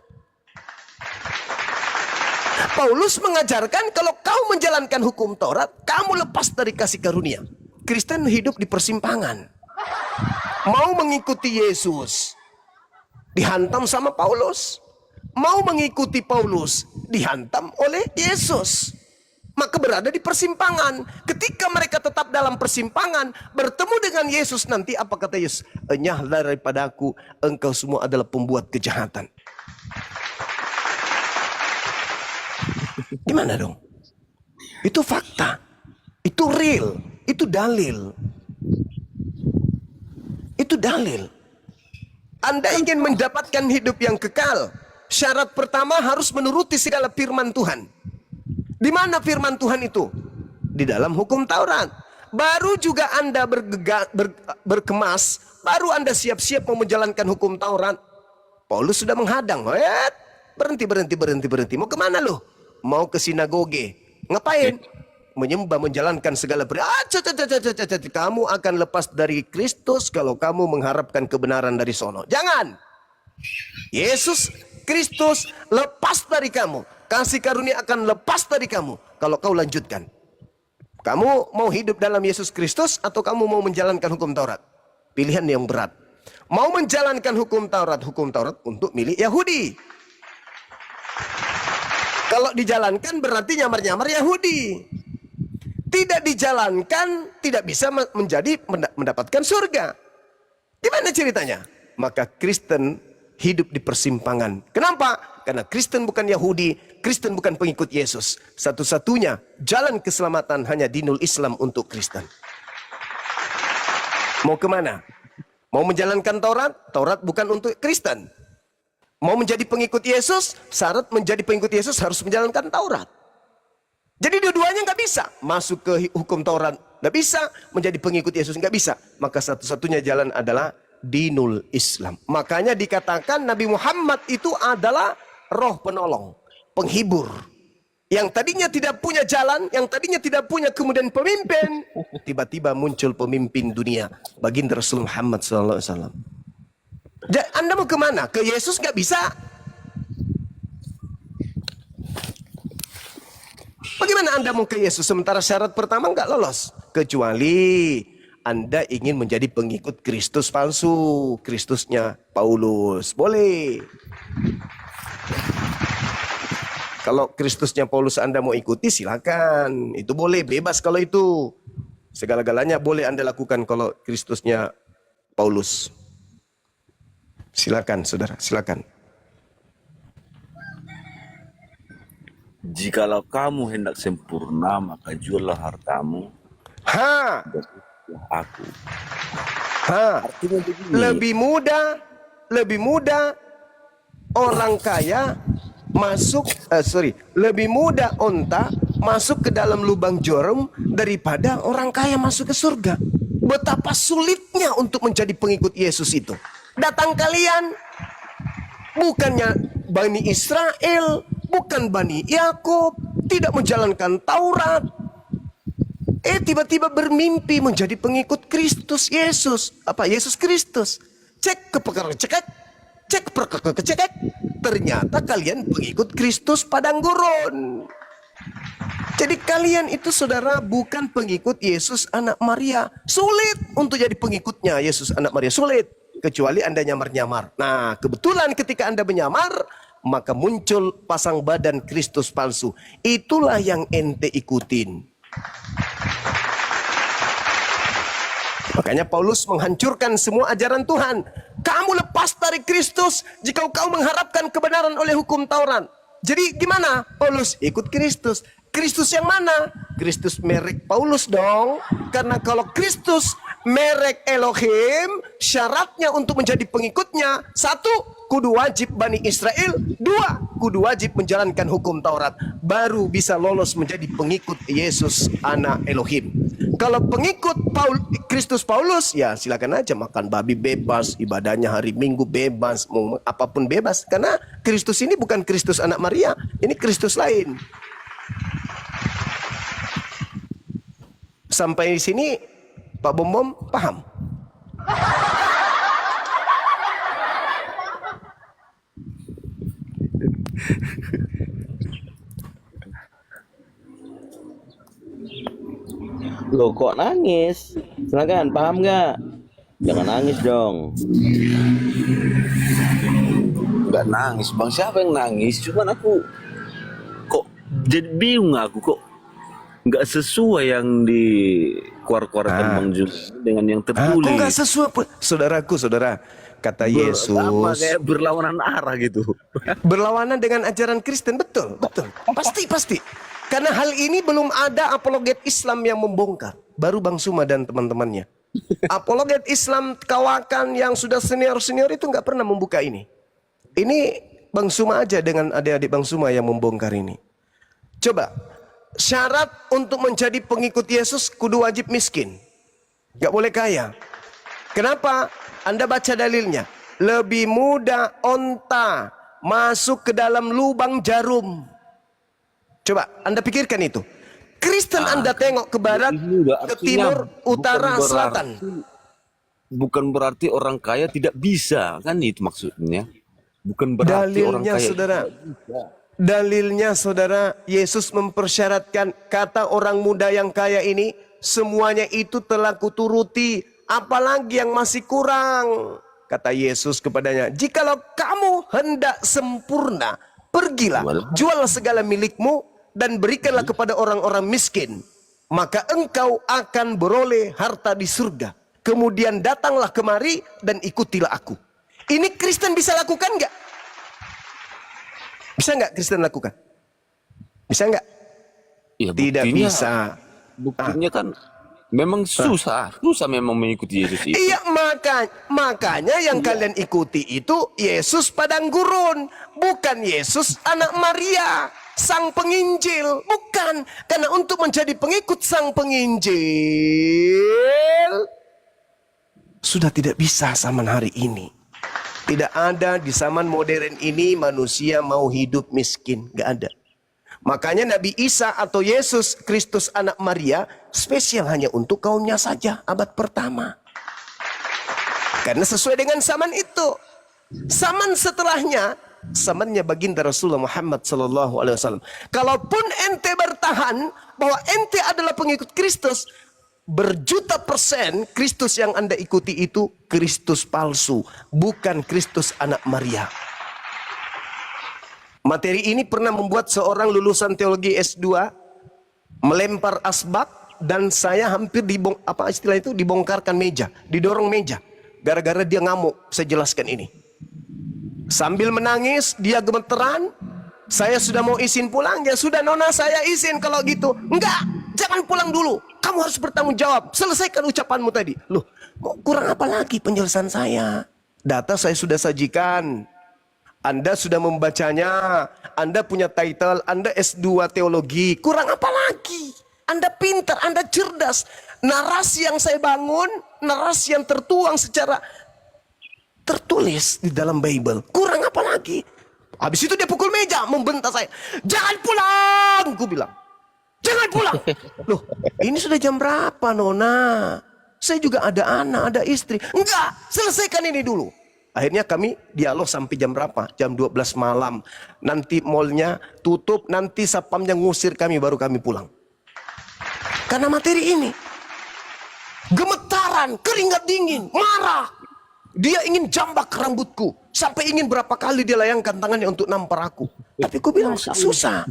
Paulus mengajarkan kalau kau menjalankan hukum Taurat, kamu lepas dari kasih karunia. Kristen hidup di persimpangan. Mau mengikuti Yesus, dihantam sama Paulus. Mau mengikuti Paulus, dihantam oleh Yesus. Maka berada di persimpangan. Ketika mereka tetap dalam persimpangan, bertemu dengan Yesus nanti, apa kata Yesus? "Enyahlah daripadaku, engkau semua adalah pembuat kejahatan." Gimana dong? Itu fakta. Itu real. Itu dalil. Itu dalil. Anda ingin mendapatkan hidup yang kekal, syarat pertama harus menuruti segala firman Tuhan. Di mana firman Tuhan itu? Di dalam hukum Taurat. Baru juga Anda berkemas, baru Anda siap-siap mau menjalankan hukum Taurat, Paulus sudah menghadang. Berhenti. Mau kemana lo? Mau ke sinagoge. Ngapain? Menyembah, menjalankan segala kamu akan lepas dari Kristus kalau kamu mengharapkan kebenaran dari sono. Jangan. Yesus Kristus lepas dari kamu. Kasih karunia akan lepas dari kamu kalau kau lanjutkan. Kamu mau hidup dalam Yesus Kristus atau kamu mau menjalankan hukum Taurat? Pilihan yang berat. Mau menjalankan hukum Taurat untuk milik Yahudi. Kalau dijalankan berarti nyamar-nyamar Yahudi. Tidak dijalankan tidak bisa mendapatkan surga. Gimana ceritanya? Maka Kristen hidup di persimpangan. Kenapa? Karena Kristen bukan Yahudi, Kristen bukan pengikut Yesus. Satu-satunya jalan keselamatan hanya dinul Islam untuk Kristen. Mau kemana? Mau menjalankan Taurat? Taurat bukan untuk Kristen. Mau menjadi pengikut Yesus? Syarat menjadi pengikut Yesus harus menjalankan Taurat. Jadi dua-duanya nggak bisa. Masuk ke hukum Taurat nggak bisa, menjadi pengikut Yesus nggak bisa. Maka satu-satunya jalan adalah dinul Islam. Makanya dikatakan Nabi Muhammad itu adalah roh penolong, penghibur. Yang tadinya tidak punya jalan, yang tadinya tidak punya kemudian pemimpin, tiba-tiba muncul pemimpin dunia, baginda Rasul Muhammad SAW. Anda mau kemana? Ke Yesus nggak bisa. Bagaimana Anda mau ke Yesus sementara syarat pertama nggak lolos? Kecuali Anda ingin menjadi pengikut Kristus palsu, Kristusnya Paulus. Boleh. Kalau Kristusnya Paulus Anda mau ikuti, silakan. Itu boleh, bebas kalau itu. Segala-galanya boleh Anda lakukan kalau Kristusnya Paulus. Silakan, saudara, silakan. Jikalau kamu hendak sempurna, maka juallah hartamu Ha, dan ikutlah aku. Artinya begini. Lebih mudah orang kaya masuk, lebih mudah onta masuk ke dalam lubang jarum daripada orang kaya masuk ke surga. Betapa sulitnya untuk menjadi pengikut Yesus itu. Datang kalian, bukannya Bani Israel, bukan Bani Yakub, tidak menjalankan Taurat. Tiba-tiba bermimpi menjadi pengikut Kristus Yesus. Apa? Yesus Kristus. Cek ke cekek, cek ke cekek. Ternyata kalian pengikut Kristus padang gurun. Jadi kalian itu saudara bukan pengikut Yesus anak Maria. Sulit untuk jadi pengikutnya Yesus anak Maria. Sulit. Kecuali Anda nyamar-nyamar. Nah, kebetulan ketika Anda menyamar, maka muncul pasang badan Kristus palsu. Itulah yang ente ikutin. Makanya Paulus menghancurkan semua ajaran Tuhan. Kamu lepas dari Kristus jika kau mengharapkan kebenaran oleh hukum Taurat. Jadi gimana? Paulus ikut Kristus. Kristus yang mana? Kristus merek Paulus dong. Karena kalau Kristus merek Elohim, syaratnya untuk menjadi pengikutnya, 1, kudu wajib Bani Israel, 2, kudu wajib menjalankan hukum Taurat. Baru bisa lolos menjadi pengikut Yesus anak Elohim. Kalau pengikut Kristus Paulus, ya silakan aja makan babi bebas, ibadahnya hari Minggu bebas, mau apapun bebas. Karena Kristus ini bukan Kristus anak Maria, ini Kristus lain. Sampai di sini Pak Bom paham? Loh kok nangis? Silakan, paham nggak? Jangan nangis dong. Nggak nangis bang, siapa yang nangis? Cuman aku kok jadi bingung, aku kok nggak sesuai yang dikeluarkan Bang Jul dengan yang Kok tertulis. nggak sesuai? Saudaraku, saudara, kata Yesus. Kayak berlawanan arah gitu. Berlawanan dengan ajaran Kristen, betul, betul. Pasti. Karena hal ini belum ada apologet Islam yang membongkar. Baru Bang Suma dan teman-temannya. Apologet Islam kawakan yang sudah senior-senior itu nggak pernah membuka ini. Ini Bang Suma aja dengan adik-adik Bang Suma yang membongkar ini. Coba, syarat untuk menjadi pengikut Yesus kudu wajib miskin. Nggak boleh kaya. Kenapa? Anda baca dalilnya. Lebih mudah onta masuk ke dalam lubang jarum. Coba Anda pikirkan itu. Kristen Anda tengok ke barat, ke timur, utara, selatan. Bukan berarti orang kaya tidak bisa, kan itu maksudnya. Bukan berarti orang Dalilnya kaya saudara. tidak bisa. Dalilnya saudara, Yesus mempersyaratkan kata orang muda yang kaya ini, semuanya itu telah kuturuti, apalagi yang masih kurang. Kata Yesus kepadanya, jikalau kamu hendak sempurna, pergilah, jual segala milikmu, dan berikanlah kepada orang-orang miskin. Maka engkau akan beroleh harta di surga. Kemudian datanglah kemari dan ikutilah aku. Ini Kristen bisa lakukan nggak? Bisa nggak Kristen lakukan? Bisa nggak? Ya, Tidak bisa. Buktinya kan memang susah memang mengikuti Yesus itu. Iya, makanya yang kalian ikuti itu Yesus padang gurun, bukan Yesus anak Maria, sang penginjil. Bukan, karena untuk menjadi pengikut sang penginjil sudah tidak bisa zaman hari ini. Tidak ada di zaman modern ini manusia mau hidup miskin, gak ada. Makanya Nabi Isa atau Yesus Kristus anak Maria spesial hanya untuk kaumnya saja abad pertama. Karena sesuai dengan zaman itu. Zaman setelahnya zamannya baginda Rasulullah Muhammad sallallahu alaihi wasallam. Kalaupun ente bertahan bahwa ente adalah pengikut Kristus, berjuta persen Kristus yang Anda ikuti itu Kristus palsu, bukan Kristus anak Maria. Materi ini pernah membuat seorang lulusan teologi S2 melempar asbak dan saya hampir dibongkarkan meja, didorong meja gara-gara dia ngamuk. Saya jelaskan ini. Sambil menangis, dia gemeteran. Saya sudah mau izin pulang, ya sudah nona saya izin kalau gitu. Enggak, jangan pulang dulu. Kamu harus bertanggung jawab. Selesaikan ucapanmu tadi. Loh, kurang apa lagi penjelasan saya? Data saya sudah sajikan. Anda sudah membacanya, Anda punya title, Anda S2 teologi, kurang apa lagi? Anda pintar, Anda cerdas. Narasi yang saya bangun, narasi yang tertuang secara tertulis di dalam Bible, kurang apa lagi? Habis itu dia pukul meja, membentak saya. Jangan pulang, ku bilang. Jangan pulang. Loh, ini sudah jam berapa, Nona? Saya juga ada anak, ada istri. Enggak, selesaikan ini dulu. Akhirnya kami dialog sampai jam berapa? Jam 12 malam. Nanti mallnya tutup, nanti sapamnya ngusir kami, baru kami pulang. Karena materi ini. Gemetaran, keringat dingin, marah. Dia ingin jambak rambutku. Sampai ingin berapa kali dia layangkan tangannya untuk nampar aku. Tapi aku bilang, susah.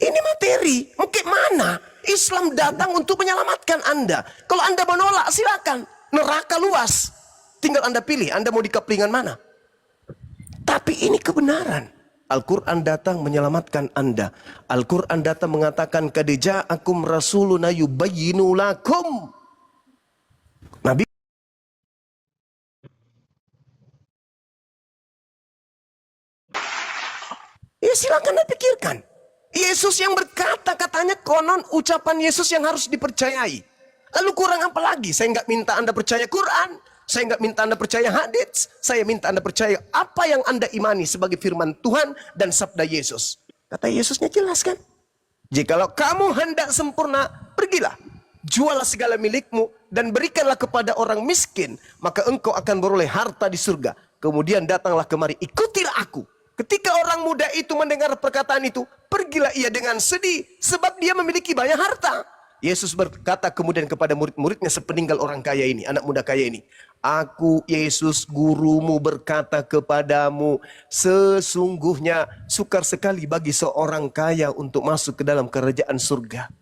Ini materi, mungkin mana? Islam datang untuk menyelamatkan Anda. Kalau Anda menolak, silakan. Neraka luas. Tinggal Anda pilih, Anda mau di kaplingan mana. Tapi ini kebenaran. Al-Quran datang menyelamatkan Anda. Al-Quran datang mengatakan, Qad ja'akum rasuluna yubayyinu lakum. Nabi ya silakan Anda pikirkan. Yesus yang berkata, katanya konon ucapan Yesus yang harus dipercayai. Lalu kurang apa lagi? Saya nggak minta Anda percaya Quran. Saya nggak minta Anda percaya hadits. Saya minta Anda percaya apa yang Anda imani sebagai firman Tuhan dan sabda Yesus. Kata Yesusnya jelas kan? Jikalau kamu hendak sempurna, pergilah. Jualah segala milikmu dan berikanlah kepada orang miskin. Maka engkau akan beroleh harta di surga. Kemudian datanglah kemari, ikutilah aku. Ketika orang muda itu mendengar perkataan itu, pergilah ia dengan sedih. Sebab dia memiliki banyak harta. Yesus berkata kemudian kepada murid-muridnya sepeninggal orang kaya ini, anak muda kaya ini. Aku, Yesus, gurumu berkata kepadamu, sesungguhnya sukar sekali bagi seorang kaya untuk masuk ke dalam kerajaan surga.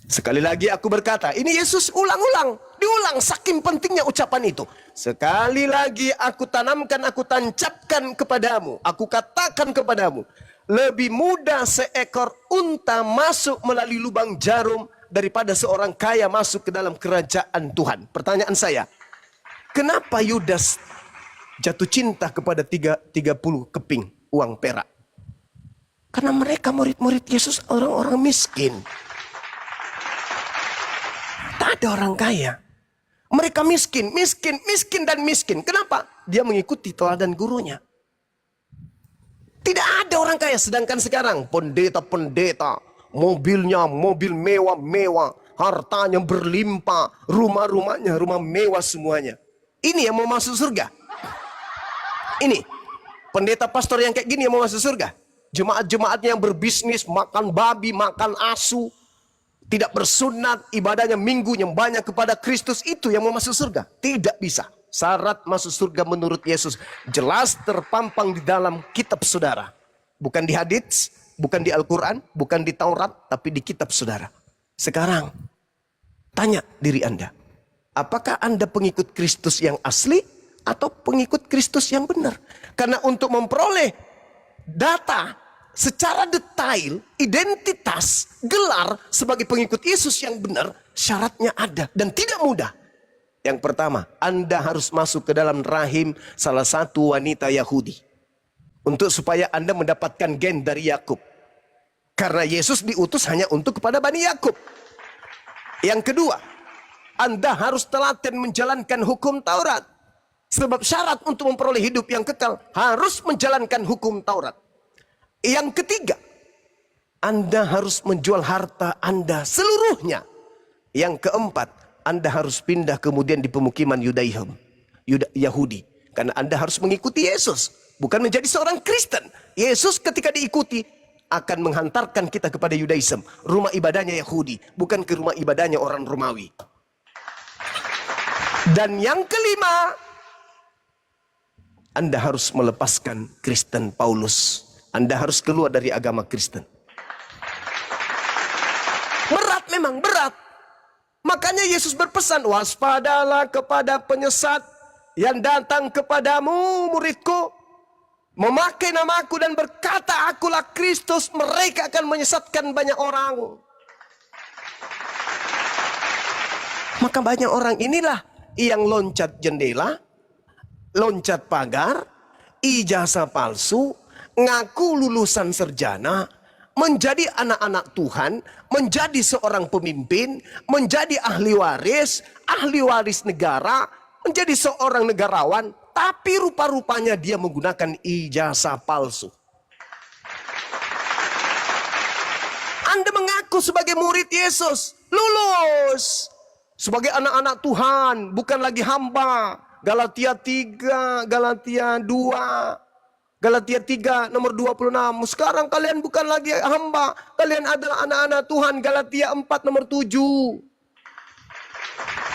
Sekali lagi aku berkata, ini Yesus ulang-ulang, diulang saking pentingnya ucapan itu. Sekali lagi aku tanamkan, aku tancapkan kepadamu, aku katakan kepadamu, lebih mudah seekor unta masuk melalui lubang jarum daripada seorang kaya masuk ke dalam kerajaan Tuhan. Pertanyaan saya, kenapa Yudas jatuh cinta kepada 30 keping uang perak? Karena mereka murid-murid Yesus orang-orang miskin. Tak ada orang kaya. Mereka miskin, miskin dan miskin. Kenapa? Dia mengikuti teladan gurunya. Tidak ada orang kaya. Sedangkan sekarang pendeta-pendeta, mobilnya mobil mewah-mewah, hartanya berlimpah, rumah-rumahnya rumah mewah semuanya. Ini yang mau masuk surga. Ini pendeta pastor yang kayak gini yang mau masuk surga. Jemaat-jemaatnya yang berbisnis, makan babi, makan asu, tidak bersunat, ibadahnya minggu yang banyak kepada Kristus, itu yang mau masuk surga. Tidak bisa. Syarat masuk surga menurut Yesus jelas terpampang di dalam kitab saudara. Bukan di hadits, bukan di Al-Quran, bukan di Taurat, tapi di kitab saudara. Sekarang, tanya diri Anda. Apakah Anda pengikut Kristus yang asli atau pengikut Kristus yang benar? Karena untuk memperoleh data secara detail, identitas, gelar sebagai pengikut Yesus yang benar, syaratnya ada dan tidak mudah. Yang pertama, Anda harus masuk ke dalam rahim salah satu wanita Yahudi. Untuk supaya Anda mendapatkan gen dari Yakub. Karena Yesus diutus hanya untuk kepada Bani Yakub. Yang kedua, Anda harus telaten menjalankan hukum Taurat. Sebab syarat untuk memperoleh hidup yang kekal harus menjalankan hukum Taurat. Yang ketiga, Anda harus menjual harta Anda seluruhnya. Yang keempat, Anda harus pindah kemudian di pemukiman Yahudi. Karena Anda harus mengikuti Yesus. bukan menjadi seorang Kristen. Yesus ketika diikuti akan menghantarkan kita kepada Yudaism, rumah ibadahnya Yahudi, bukan ke rumah ibadahnya orang Romawi. Dan yang kelima, Anda harus melepaskan Kristen Paulus. Anda harus keluar dari agama Kristen. Berat, memang berat. Makanya Yesus berpesan, waspadalah kepada penyesat yang datang kepadamu, muridku, memakai namaku dan berkata, akulah Kristus. Mereka akan menyesatkan banyak orang. Maka banyak orang inilah yang loncat jendela, loncat pagar, ijazah palsu, ngaku lulusan sarjana, menjadi anak-anak Tuhan, menjadi seorang pemimpin, menjadi ahli waris negara, menjadi seorang negarawan, tapi rupa-rupanya dia menggunakan ijazah palsu. Anda mengaku sebagai murid Yesus, lulus sebagai anak-anak Tuhan, bukan lagi hamba. Galatia 3, Galatia 2, Galatia 3 nomor 26. Sekarang kalian bukan lagi hamba, kalian adalah anak-anak Tuhan. Galatia 4 nomor 7.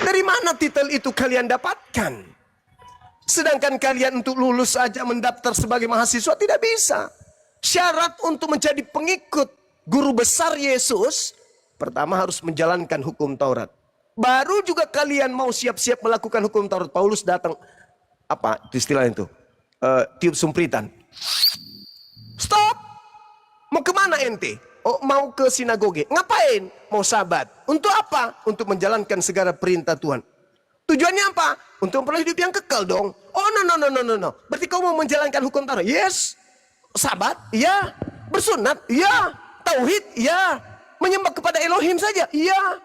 Dari mana titel itu kalian dapatkan? Sedangkan kalian untuk lulus saja mendaftar sebagai mahasiswa tidak bisa. Syarat untuk menjadi pengikut guru besar Yesus, pertama harus menjalankan hukum Taurat. Baru juga kalian mau siap-siap melakukan hukum Taurat. Paulus datang, apa istilah itu? Tiup sumpritan. Stop! Mau kemana ente? Oh, mau ke sinagoge. Ngapain? Mau sabat. Untuk apa? Untuk menjalankan segala perintah Tuhan. Tujuannya apa? Untuk memperoleh hidup yang kekal dong. Oh no. Berarti kau mau menjalankan hukum Taurat? Yes. Sabat? Iya. Bersunat? Iya. Tauhid? Iya. Menyembah kepada Elohim saja? Iya.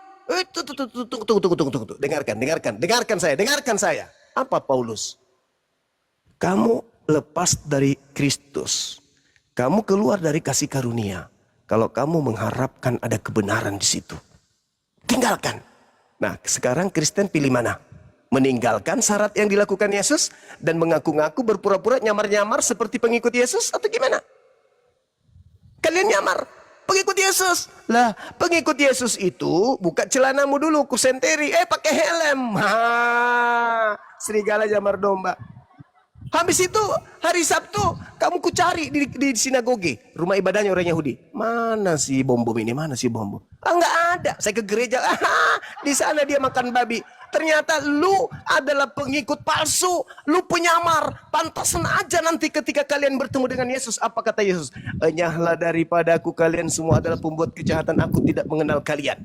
Tunggu. Dengarkan saya. Apa Paulus? Kamu lepas dari Kristus. Kamu keluar dari kasih karunia. Kalau kamu mengharapkan ada kebenaran di situ, tinggalkan. Nah, sekarang Kristen pilih mana? Meninggalkan syarat yang dilakukan Yesus dan mengaku-ngaku berpura-pura nyamar-nyamar seperti pengikut Yesus atau gimana? Kalian nyamar pengikut Yesus. Lah, pengikut Yesus itu buka celanamu dulu, kusenteri, pakai helm. Serigala jamar domba. Habis itu hari Sabtu kamu kucari di sinagoge, rumah ibadahnya orang Yahudi. Mana si bom ini? Mana si bom? Enggak ada. Saya ke gereja. Di sana dia makan babi. Ternyata lu adalah pengikut palsu, lu penyamar. Pantasan aja nanti ketika kalian bertemu dengan Yesus. Apa kata Yesus? Enyahlah daripadaku, kalian semua adalah pembuat kejahatan. Aku tidak mengenal kalian.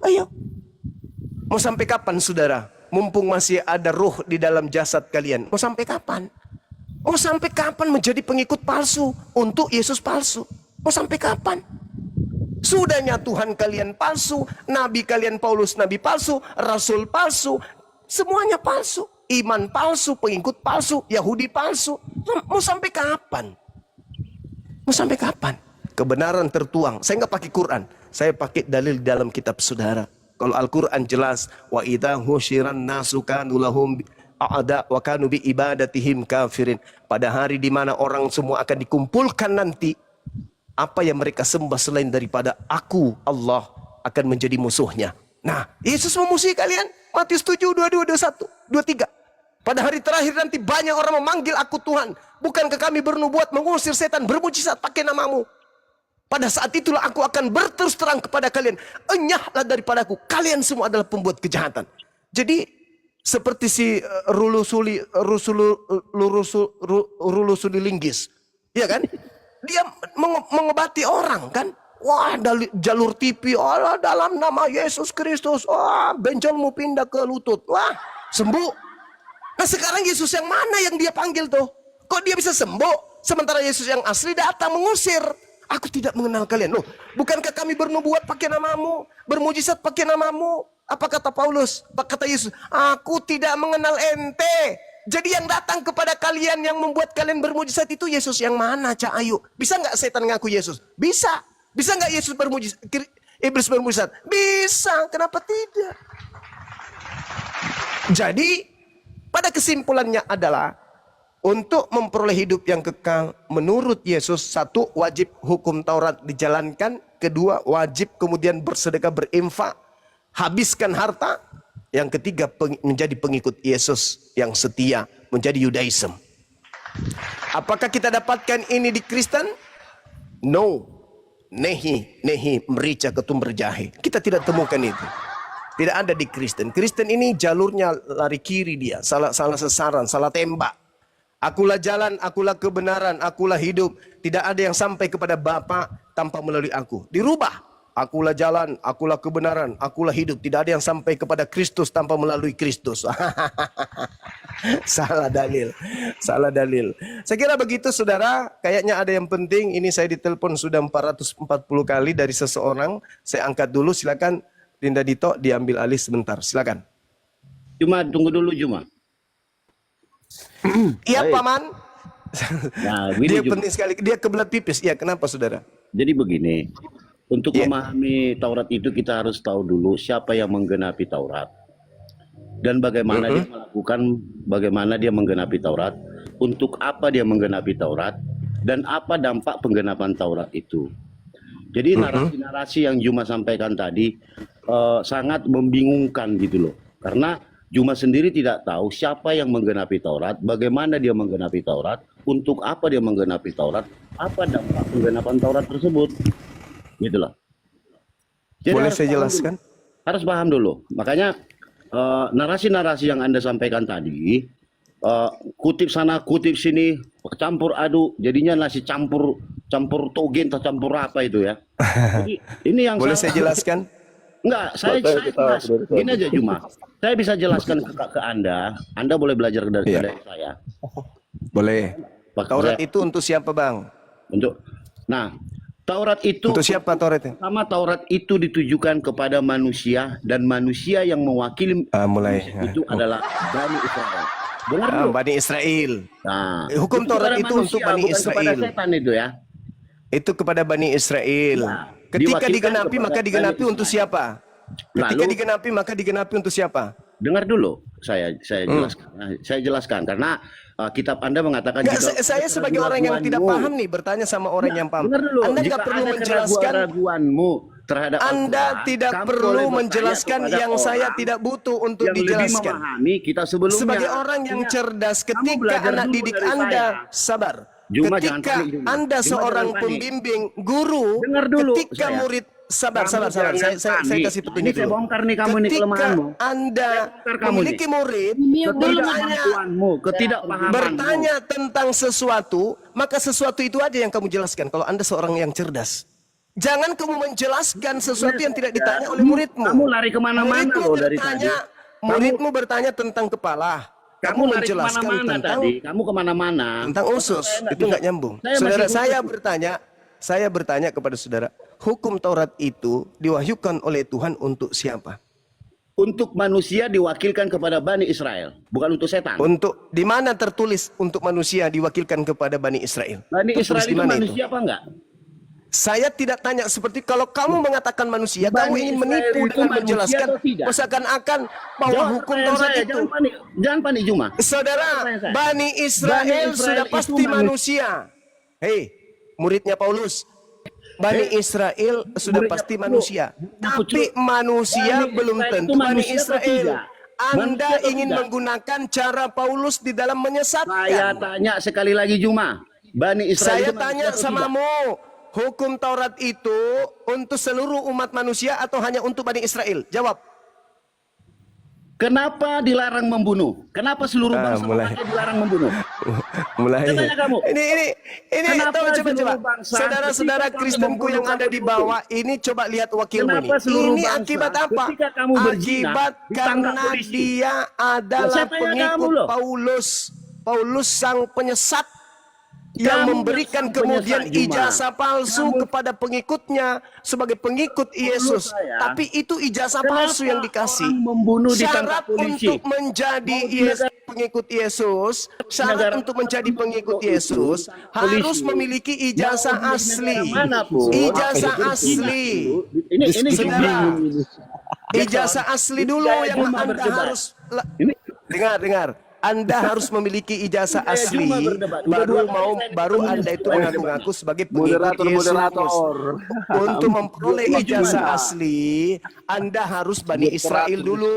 Ayo. Mau sampai kapan saudara? Mumpung masih ada roh di dalam jasad kalian. Mau sampai kapan? Mau sampai kapan menjadi pengikut palsu untuk Yesus palsu? Mau sampai kapan? Sudahnya Tuhan kalian palsu, nabi kalian Paulus nabi palsu, rasul palsu, semuanya palsu. Iman palsu, pengikut palsu, Yahudi palsu. Mau sampai kapan? Mau sampai kapan? Kebenaran tertuang. Saya nggak pakai Quran, saya pakai dalil dalam kitab saudara. Kalau Al-Quran jelas, wa idza husyiran nasu kanu lahum a'da wa kanu bi ibadatihim kafirin. Pada hari di mana orang semua akan dikumpulkan nanti, apa yang mereka sembah selain daripada aku, Allah, akan menjadi musuhnya. Nah, Yesus memusuhi kalian. Matius 7, 22, 21, 23. Pada hari terakhir nanti banyak orang memanggil aku Tuhan. Bukankah kami bernubuat mengusir setan, bermujizat pakai namamu? Pada saat itulah aku akan berterus terang kepada kalian. Enyahlah daripadaku. Kalian semua adalah pembuat kejahatan. Jadi seperti si Rulusuli Linggis. Ya kan? Dia mengobati orang kan. Wah, dari jalur TV. Allah, dalam nama Yesus Kristus. Wah, benjolmu pindah ke lutut. Wah, sembuh. Nah sekarang Yesus yang mana yang dia panggil tuh? Kok dia bisa sembuh? Sementara Yesus yang asli datang mengusir. Aku tidak mengenal kalian. Loh, bukankah kami bernubuat pakai namamu, bermujizat pakai namamu? Apa kata Paulus? Apa kata Yesus? Aku tidak mengenal ente. Jadi yang datang kepada kalian yang membuat kalian bermujizat itu Yesus yang mana, Cak Ayu? Bisa nggak setan ngaku Yesus? Bisa. Bisa nggak Yesus bermujizat? Iblis bermujizat? Bisa. Kenapa tidak? Jadi Pada kesimpulannya adalah untuk memperoleh hidup yang kekal menurut Yesus, satu, wajib hukum Taurat dijalankan, kedua, wajib kemudian bersedekah, berinfak, habiskan harta, yang ketiga menjadi pengikut Yesus yang setia, menjadi Yudaism. Apakah kita dapatkan ini di Kristen? No. Nehi merica ketum berjahe. Kita tidak temukan itu. Tidak ada di Kristen. Kristen ini jalurnya lari kiri dia, salah sasaran, salah tembak. Akulah jalan, akulah kebenaran, akulah hidup. Tidak ada yang sampai kepada Bapa tanpa melalui aku. Dirubah. Akulah jalan, akulah kebenaran, akulah hidup. Tidak ada yang sampai kepada Kristus tanpa melalui Kristus. Salah dalil. Salah dalil. Saya kira begitu saudara. Kayaknya ada yang penting. Ini saya ditelepon sudah 440 kali dari seseorang. Saya angkat dulu. Silakan Dinda Dito diambil alih sebentar. Silakan. Cuma tunggu dulu Juma. Iya Paman. Nah, Dia Juma. penting sekali. Dia kebelat pipis. Ya kenapa saudara? Jadi begini, untuk Iya. memahami Taurat itu kita harus tahu dulu siapa yang menggenapi Taurat dan bagaimana dia melakukan, bagaimana dia menggenapi Taurat, untuk apa dia menggenapi Taurat, dan apa dampak penggenapan Taurat itu. Jadi narasi-narasi yang Juma sampaikan tadi sangat membingungkan gitu loh, karena Juma sendiri tidak tahu siapa yang menggenapi Taurat, bagaimana dia menggenapi Taurat, untuk apa dia menggenapi Taurat, apa dampak penggenapan Taurat tersebut. Gitu loh. Jadi Boleh harus saya paham jelaskan? dulu. Harus paham dulu. Makanya narasi-narasi yang Anda sampaikan tadi, kutip sana, kutip sini, campur aduk, jadinya nasi campur togen atau campur apa itu ya. Jadi ini yang Boleh saya jelaskan? Enggak, saya jelas. Gini aja Juma. Saya bisa jelaskan ke Anda. Anda boleh belajar dari saya. Boleh. Pak, Taurat saya- itu untuk siapa bang? Nah, Taurat itu Untuk siapa Tauratnya? pertama, Taurat itu ditujukan kepada manusia, dan manusia yang mewakili Mulai. itu adalah Bani Israel. Dengar dulu. Bani Israel. Nah, Hukum Taurat kepada itu untuk manusia, Bani bukan kepada Israel. setan itu ya. Itu kepada Bani Israel. Ketika diwakilkan digenapi kepada maka digenapi Bani untuk Israel. siapa? Ketika Lalu- digenapi maka digenapi untuk siapa? Dengar dulu, saya jelaskan. Nah, saya jelaskan karena kitab Anda mengatakan Enggak, jika saya ada sebagai orang yang tidak keraguanmu- paham nih bertanya sama orang yang paham. Dengar dulu, Anda jika nggak perlu ada menjelaskan. keraguan-raguanmu terhadap Anda Al-Quran, tidak kamu perlu boleh bertanya menjelaskan kepada yang saya orang tidak butuh untuk yang lebih dijelaskan. memahami kita sebelumnya. Sebagai orang yang Ingat, cerdas, kamu ketika belajar anak dulu didik dari Anda saya. sabar. Juma, jangan Ketika panik, Juma. Anda Juma, seorang jangan panik. pembimbing, guru, Dengar dulu, ketika saya. murid sabar. Kamu Saya jangan panik. kasih Ini petunjuk saya dulu. bongkar nih kamu nih Ketika kelemahanmu. Anda Saya bongkar kamu memiliki murid, Mute dulu Mas. bertanya, Ketidakpahamanmu, ketidakpahamanmu. bertanya tentang sesuatu, maka sesuatu itu aja yang kamu jelaskan. Kalau Anda seorang yang cerdas, jangan kamu menjelaskan sesuatu yang tidak ditanya oleh muridmu. Kamu lari kemana-mana Muridmu loh dari bertanya, tadi. muridmu bertanya tentang kepala. Kamu lari menjelaskan kemana-mana tentang tadi. Kamu kemana-mana. tentang usus. Saya Itu bisa- nggak nyambung. saya Saudara, masih saya bertanya kepada saudara, hukum Taurat itu diwahyukan oleh Tuhan untuk siapa? Untuk manusia diwakilkan kepada Bani Israel, bukan untuk setan. Untuk di mana tertulis untuk manusia diwakilkan kepada Bani Israel? Bani Tertulis Israel di itu mana manusia apa enggak? Saya tidak tanya seperti kalau kamu mengatakan manusia, Bani kamu ingin Israel menipu itu dengan manusia menjelaskan atau tidak? seakan-akan bahwa Jawab hukum pertanyaan Taurat saya, itu. Jangan panik Juma. Saudara, Pertanyaan saya. Bani Israel Bani Israel sudah itu pasti manusia. Hei, muridnya Paulus. Bani Israel sudah muridnya pasti Paulus. manusia. Tapi manusia Bani belum Israel tentu itu Bani manusia atau Israel. tidak? Anda Manusia atau ingin tidak? menggunakan cara Paulus di dalam Saya menyesatkan. tanya sekali lagi Juma. Bani Israel Saya itu manusia tanya atau tidak? samamu, hukum Taurat itu untuk seluruh umat manusia atau hanya untuk Bani Israel? Jawab. Kenapa dilarang membunuh? Kenapa seluruh bangsa mulai. manusia dilarang membunuh? Mulai. Saya tanya kamu. Ini Kenapa coba seluruh bangsa saudara-saudara ketika kamu Kristenku yang membunuh ada di kamu bawah ini coba lihat wakilmu Kenapa ini. seluruh Ini bangsa akibat apa? ketika kamu berzina, Akibat ditangkap karena polisi? dia adalah saya tanya pengikut kamu loh. Paulus. Paulus sang penyesat yang Kamu memberikan yang sang kemudian penyesat, Juma. ijazah palsu Kamu- kepada pengikutnya sebagai pengikut Yesus. saya. Tapi itu ijazah Kenapa palsu yang dikasih. orang membunuh ditangkap Syarat polisi? untuk menjadi Mau di Yesus, negara- pengikut Yesus, syarat negara untuk menjadi pengikut itu, Yesus polisi. harus memiliki ijazah Mau di asli. negara manapun, Ijazah apa itu? asli. Ini Saudara, Juma. ijazah asli dulu Saya yang Juma Anda berdebat. harus Ini dengar. Anda harus memiliki ijazah Saya asli, cuma berdebat. Udah baru 2 kali saya baru ketemu Anda itu saya mengaku-ngaku sebagai pengikut Yesus. Untuk memperoleh ijazah asli, Anda harus Bani Israel dulu.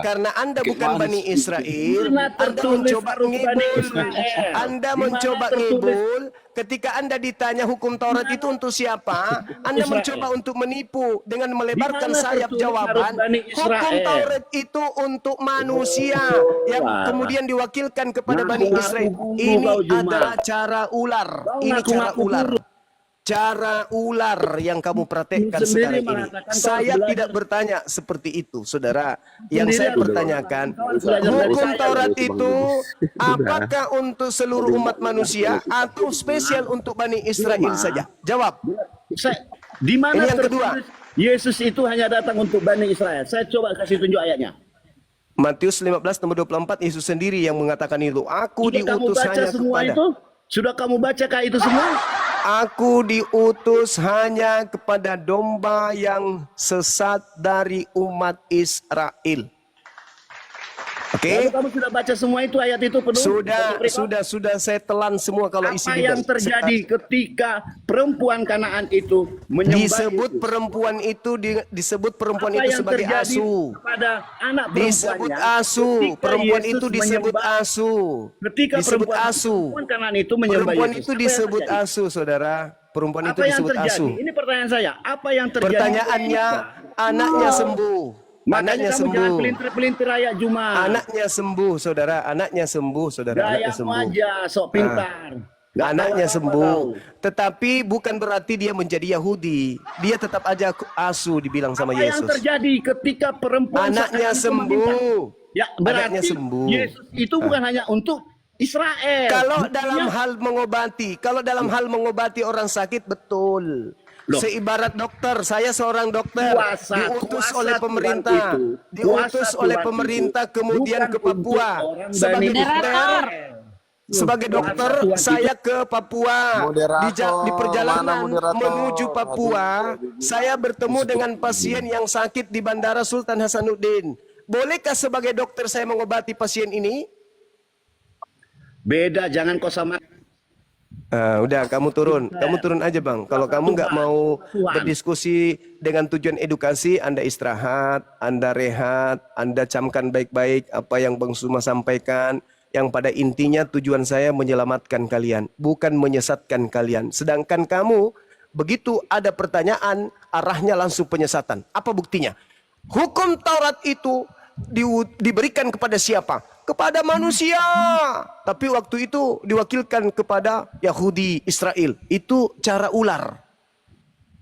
Karena Anda bukan Bani Israel, Mana Anda tertulis mencoba harus Bani ngibul. Israel? Anda Di mana mencoba tertulis? ngibul. Ketika Anda ditanya hukum Taurat itu untuk siapa, Anda Israel. mencoba untuk menipu dengan melebarkan Di mana sayap tertulis jawaban. harus Bani Hukum Israel? Taurat itu untuk manusia yang Wah. kemudian diwakilkan kepada Ngaku-ngaku Bani Israel. guru Ini kau, Jumat. adalah cara ular. Kau Ini cara ngaku-ngaku ular. guru. Cara ular yang kamu praktekkan Lu sendiri sekarang ini. mengatakan kau Saya belajar. tidak bertanya seperti itu, saudara. Yang Sendiri saya aku pertanyakan, belajar dari hukum saya. Taurat itu apakah untuk seluruh umat manusia atau spesial untuk Bani Israel saja? Jawab. Di mana Ini yang kedua. tertulis Yesus itu hanya datang untuk Bani Israel? Saya coba kasih tunjuk ayatnya. Matius 15 nomor 24, Yesus sendiri yang mengatakan itu. Aku Sudah kamu diutus baca hanya semua kepada itu? Sudah kamu bacakah itu semua? Aku diutus hanya kepada domba yang sesat dari umat Israel. Oke? Lalu kamu sudah baca semua itu ayat itu penuh? Sudah saya telan semua kalau isi Apa yang Bible. terjadi ketika perempuan Kanaan itu menyembah Disebut Yesus? perempuan itu disebut perempuan Apa itu yang sebagai terjadi asu. kepada anak Disebut perempuannya asu. ketika Perempuan Yesus itu disebut menyembah- asu. Ketika Disebut perempuan asu. Kanaan itu menyembah Perempuan Yesus. itu Apa yang disebut terjadi? asu, saudara. Perempuan itu Apa yang disebut terjadi? asu. Ini pertanyaan saya. Apa yang terjadi? Pertanyaannya, anaknya sembuh. Makanya Anaknya kamu jangan sembuh. pelintir-pelintir ayat Jumat. Anaknya sembuh, saudara. Anaknya sembuh, saudara. Anaknya Gayamu sembuh. aja, sok pintar. Nggak Anaknya tahu apa-apa sembuh. kau. Tetapi bukan berarti dia menjadi Yahudi. Dia tetap aja asu dibilang sama Apa yang Yesus. terjadi ketika perempuan Anaknya Kanaan itu meminta? sembuh. Ya, Anaknya berarti sembuh. Yesus itu bukan hanya untuk Israel. Kalau Buktinya- dalam hal mengobati orang sakit, betul. Loh. Seibarat dokter, saya seorang dokter, diutus kuasa oleh Tuhan pemerintah, itu, diutus kuasa oleh Tuhan pemerintah itu kemudian bukan ke Papua untuk orang sebagai Bani dokter. Moderator. Sebagai dokter, Kuasa Tuhan saya ke Papua. Moderator, Di perjalanan mana moderator? menuju Papua, saya bertemu dengan pasien yang sakit di Bandara Sultan Hasanuddin. Bolehkah sebagai dokter saya mengobati pasien ini? Beda, jangan kau sama. Udah, kamu turun aja bang. Kalau kamu nggak mau berdiskusi dengan tujuan edukasi, Anda istirahat, Anda rehat, Anda camkan baik-baik apa yang Bang Suma sampaikan. Yang pada intinya tujuan saya menyelamatkan kalian, bukan menyesatkan kalian. Sedangkan kamu, begitu ada pertanyaan, arahnya langsung penyesatan. Apa buktinya? Hukum Taurat itu diberikan kepada siapa? Kepada manusia. Tapi waktu itu diwakilkan kepada Yahudi, Israel. Itu cara ular.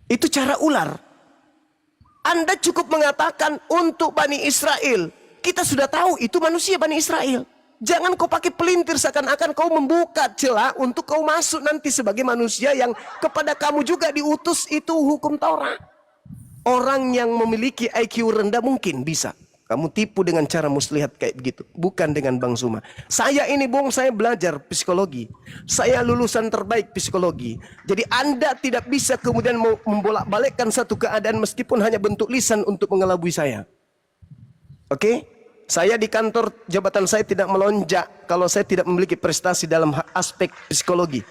Itu cara ular. Anda cukup mengatakan untuk Bani Israel. Kita sudah tahu itu manusia Bani Israel. Jangan kau pakai pelintir seakan-akan kau membuka celah untuk kau masuk nanti sebagai manusia yang kepada kamu juga diutus itu hukum Taurat. Orang yang memiliki IQ rendah mungkin bisa. Kamu tipu dengan cara muslihat kayak begitu. Bukan dengan Bang Suma. Saya ini saya belajar psikologi. Saya lulusan terbaik psikologi. Jadi Anda tidak bisa kemudian membolak-balikkan satu keadaan meskipun hanya bentuk lisan untuk mengelabui saya. Oke? Saya di kantor jabatan saya tidak melonjak kalau saya tidak memiliki prestasi dalam aspek psikologi.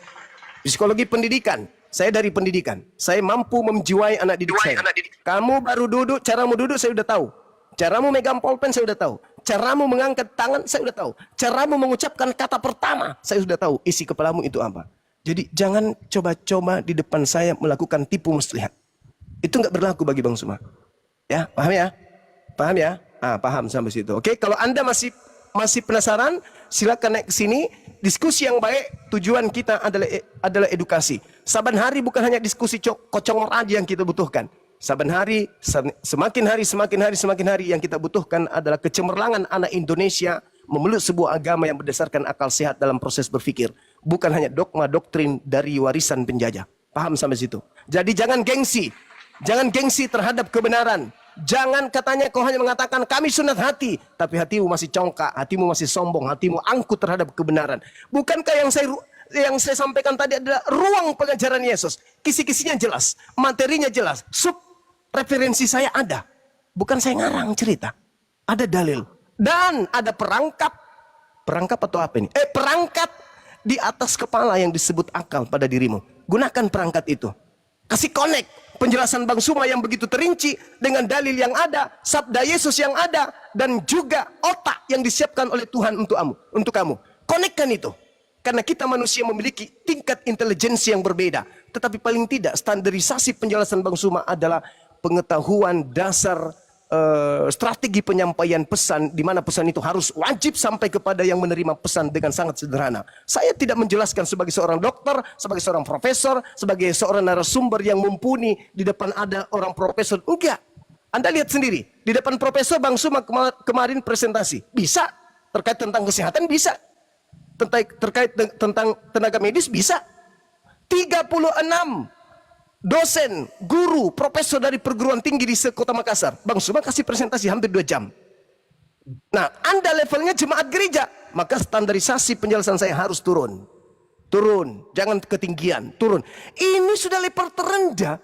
Psikologi pendidikan. Saya dari pendidikan. Saya mampu menjiwai anak didik saya. Kamu baru duduk, caramu duduk saya sudah tahu. Caramu megang pulpen saya sudah tahu. Caramu mengangkat tangan saya sudah tahu. Caramu mengucapkan kata pertama saya sudah tahu. Isi kepalamu itu apa. Jadi jangan coba-coba di depan saya melakukan tipu muslihat. Itu nggak berlaku bagi Bang Suma. Ya, paham ya? Paham ya? Paham sampai situ. Oke, kalau Anda masih penasaran, silakan naik ke sini. Diskusi yang baik, tujuan kita adalah edukasi. Saban hari bukan hanya diskusi kocong aja yang kita butuhkan. Saban hari, semakin hari yang kita butuhkan adalah kecemerlangan anak Indonesia memeluk sebuah agama yang berdasarkan akal sehat dalam proses berpikir. Bukan hanya dogma doktrin dari warisan penjajah. Paham sampai situ. Jadi jangan gengsi. Jangan gengsi terhadap kebenaran. Jangan katanya kau hanya mengatakan kami sunat hati, tapi hatimu masih congkak, hatimu masih sombong, hatimu angkut terhadap kebenaran. Bukankah yang saya sampaikan tadi adalah ruang pengajaran Yesus? Kisi-kisinya jelas, materinya jelas, sub referensi saya ada. Bukan saya ngarang cerita. Ada dalil dan ada perangkap Perangkap atau apa ini? Perangkat di atas kepala yang disebut akal pada dirimu. Gunakan perangkat itu. Kasih connect penjelasan Bang Suma yang begitu terinci dengan dalil yang ada, sabda Yesus yang ada, dan juga otak yang disiapkan oleh Tuhan untuk kamu. Konekkan itu. Karena kita manusia memiliki tingkat intelijensi yang berbeda. Tetapi paling tidak standarisasi penjelasan Bang Suma adalah pengetahuan dasar strategi penyampaian pesan, di mana pesan itu harus wajib sampai kepada yang menerima pesan dengan sangat sederhana. Saya tidak menjelaskan sebagai seorang dokter, sebagai seorang profesor, sebagai seorang narasumber yang mumpuni di depan ada orang profesor. Enggak. Anda lihat sendiri, di depan profesor Bang Suma kemarin presentasi. Bisa. Terkait tentang kesehatan bisa. Terkait tentang tenaga medis bisa. 36 dosen, guru, profesor dari perguruan tinggi di Kota Makassar. Bang Suma kasih presentasi hampir 2 jam. Nah, Anda levelnya jemaat gereja, maka standarisasi penjelasan saya harus turun. Turun, jangan ketinggian, turun. Ini sudah level terendah,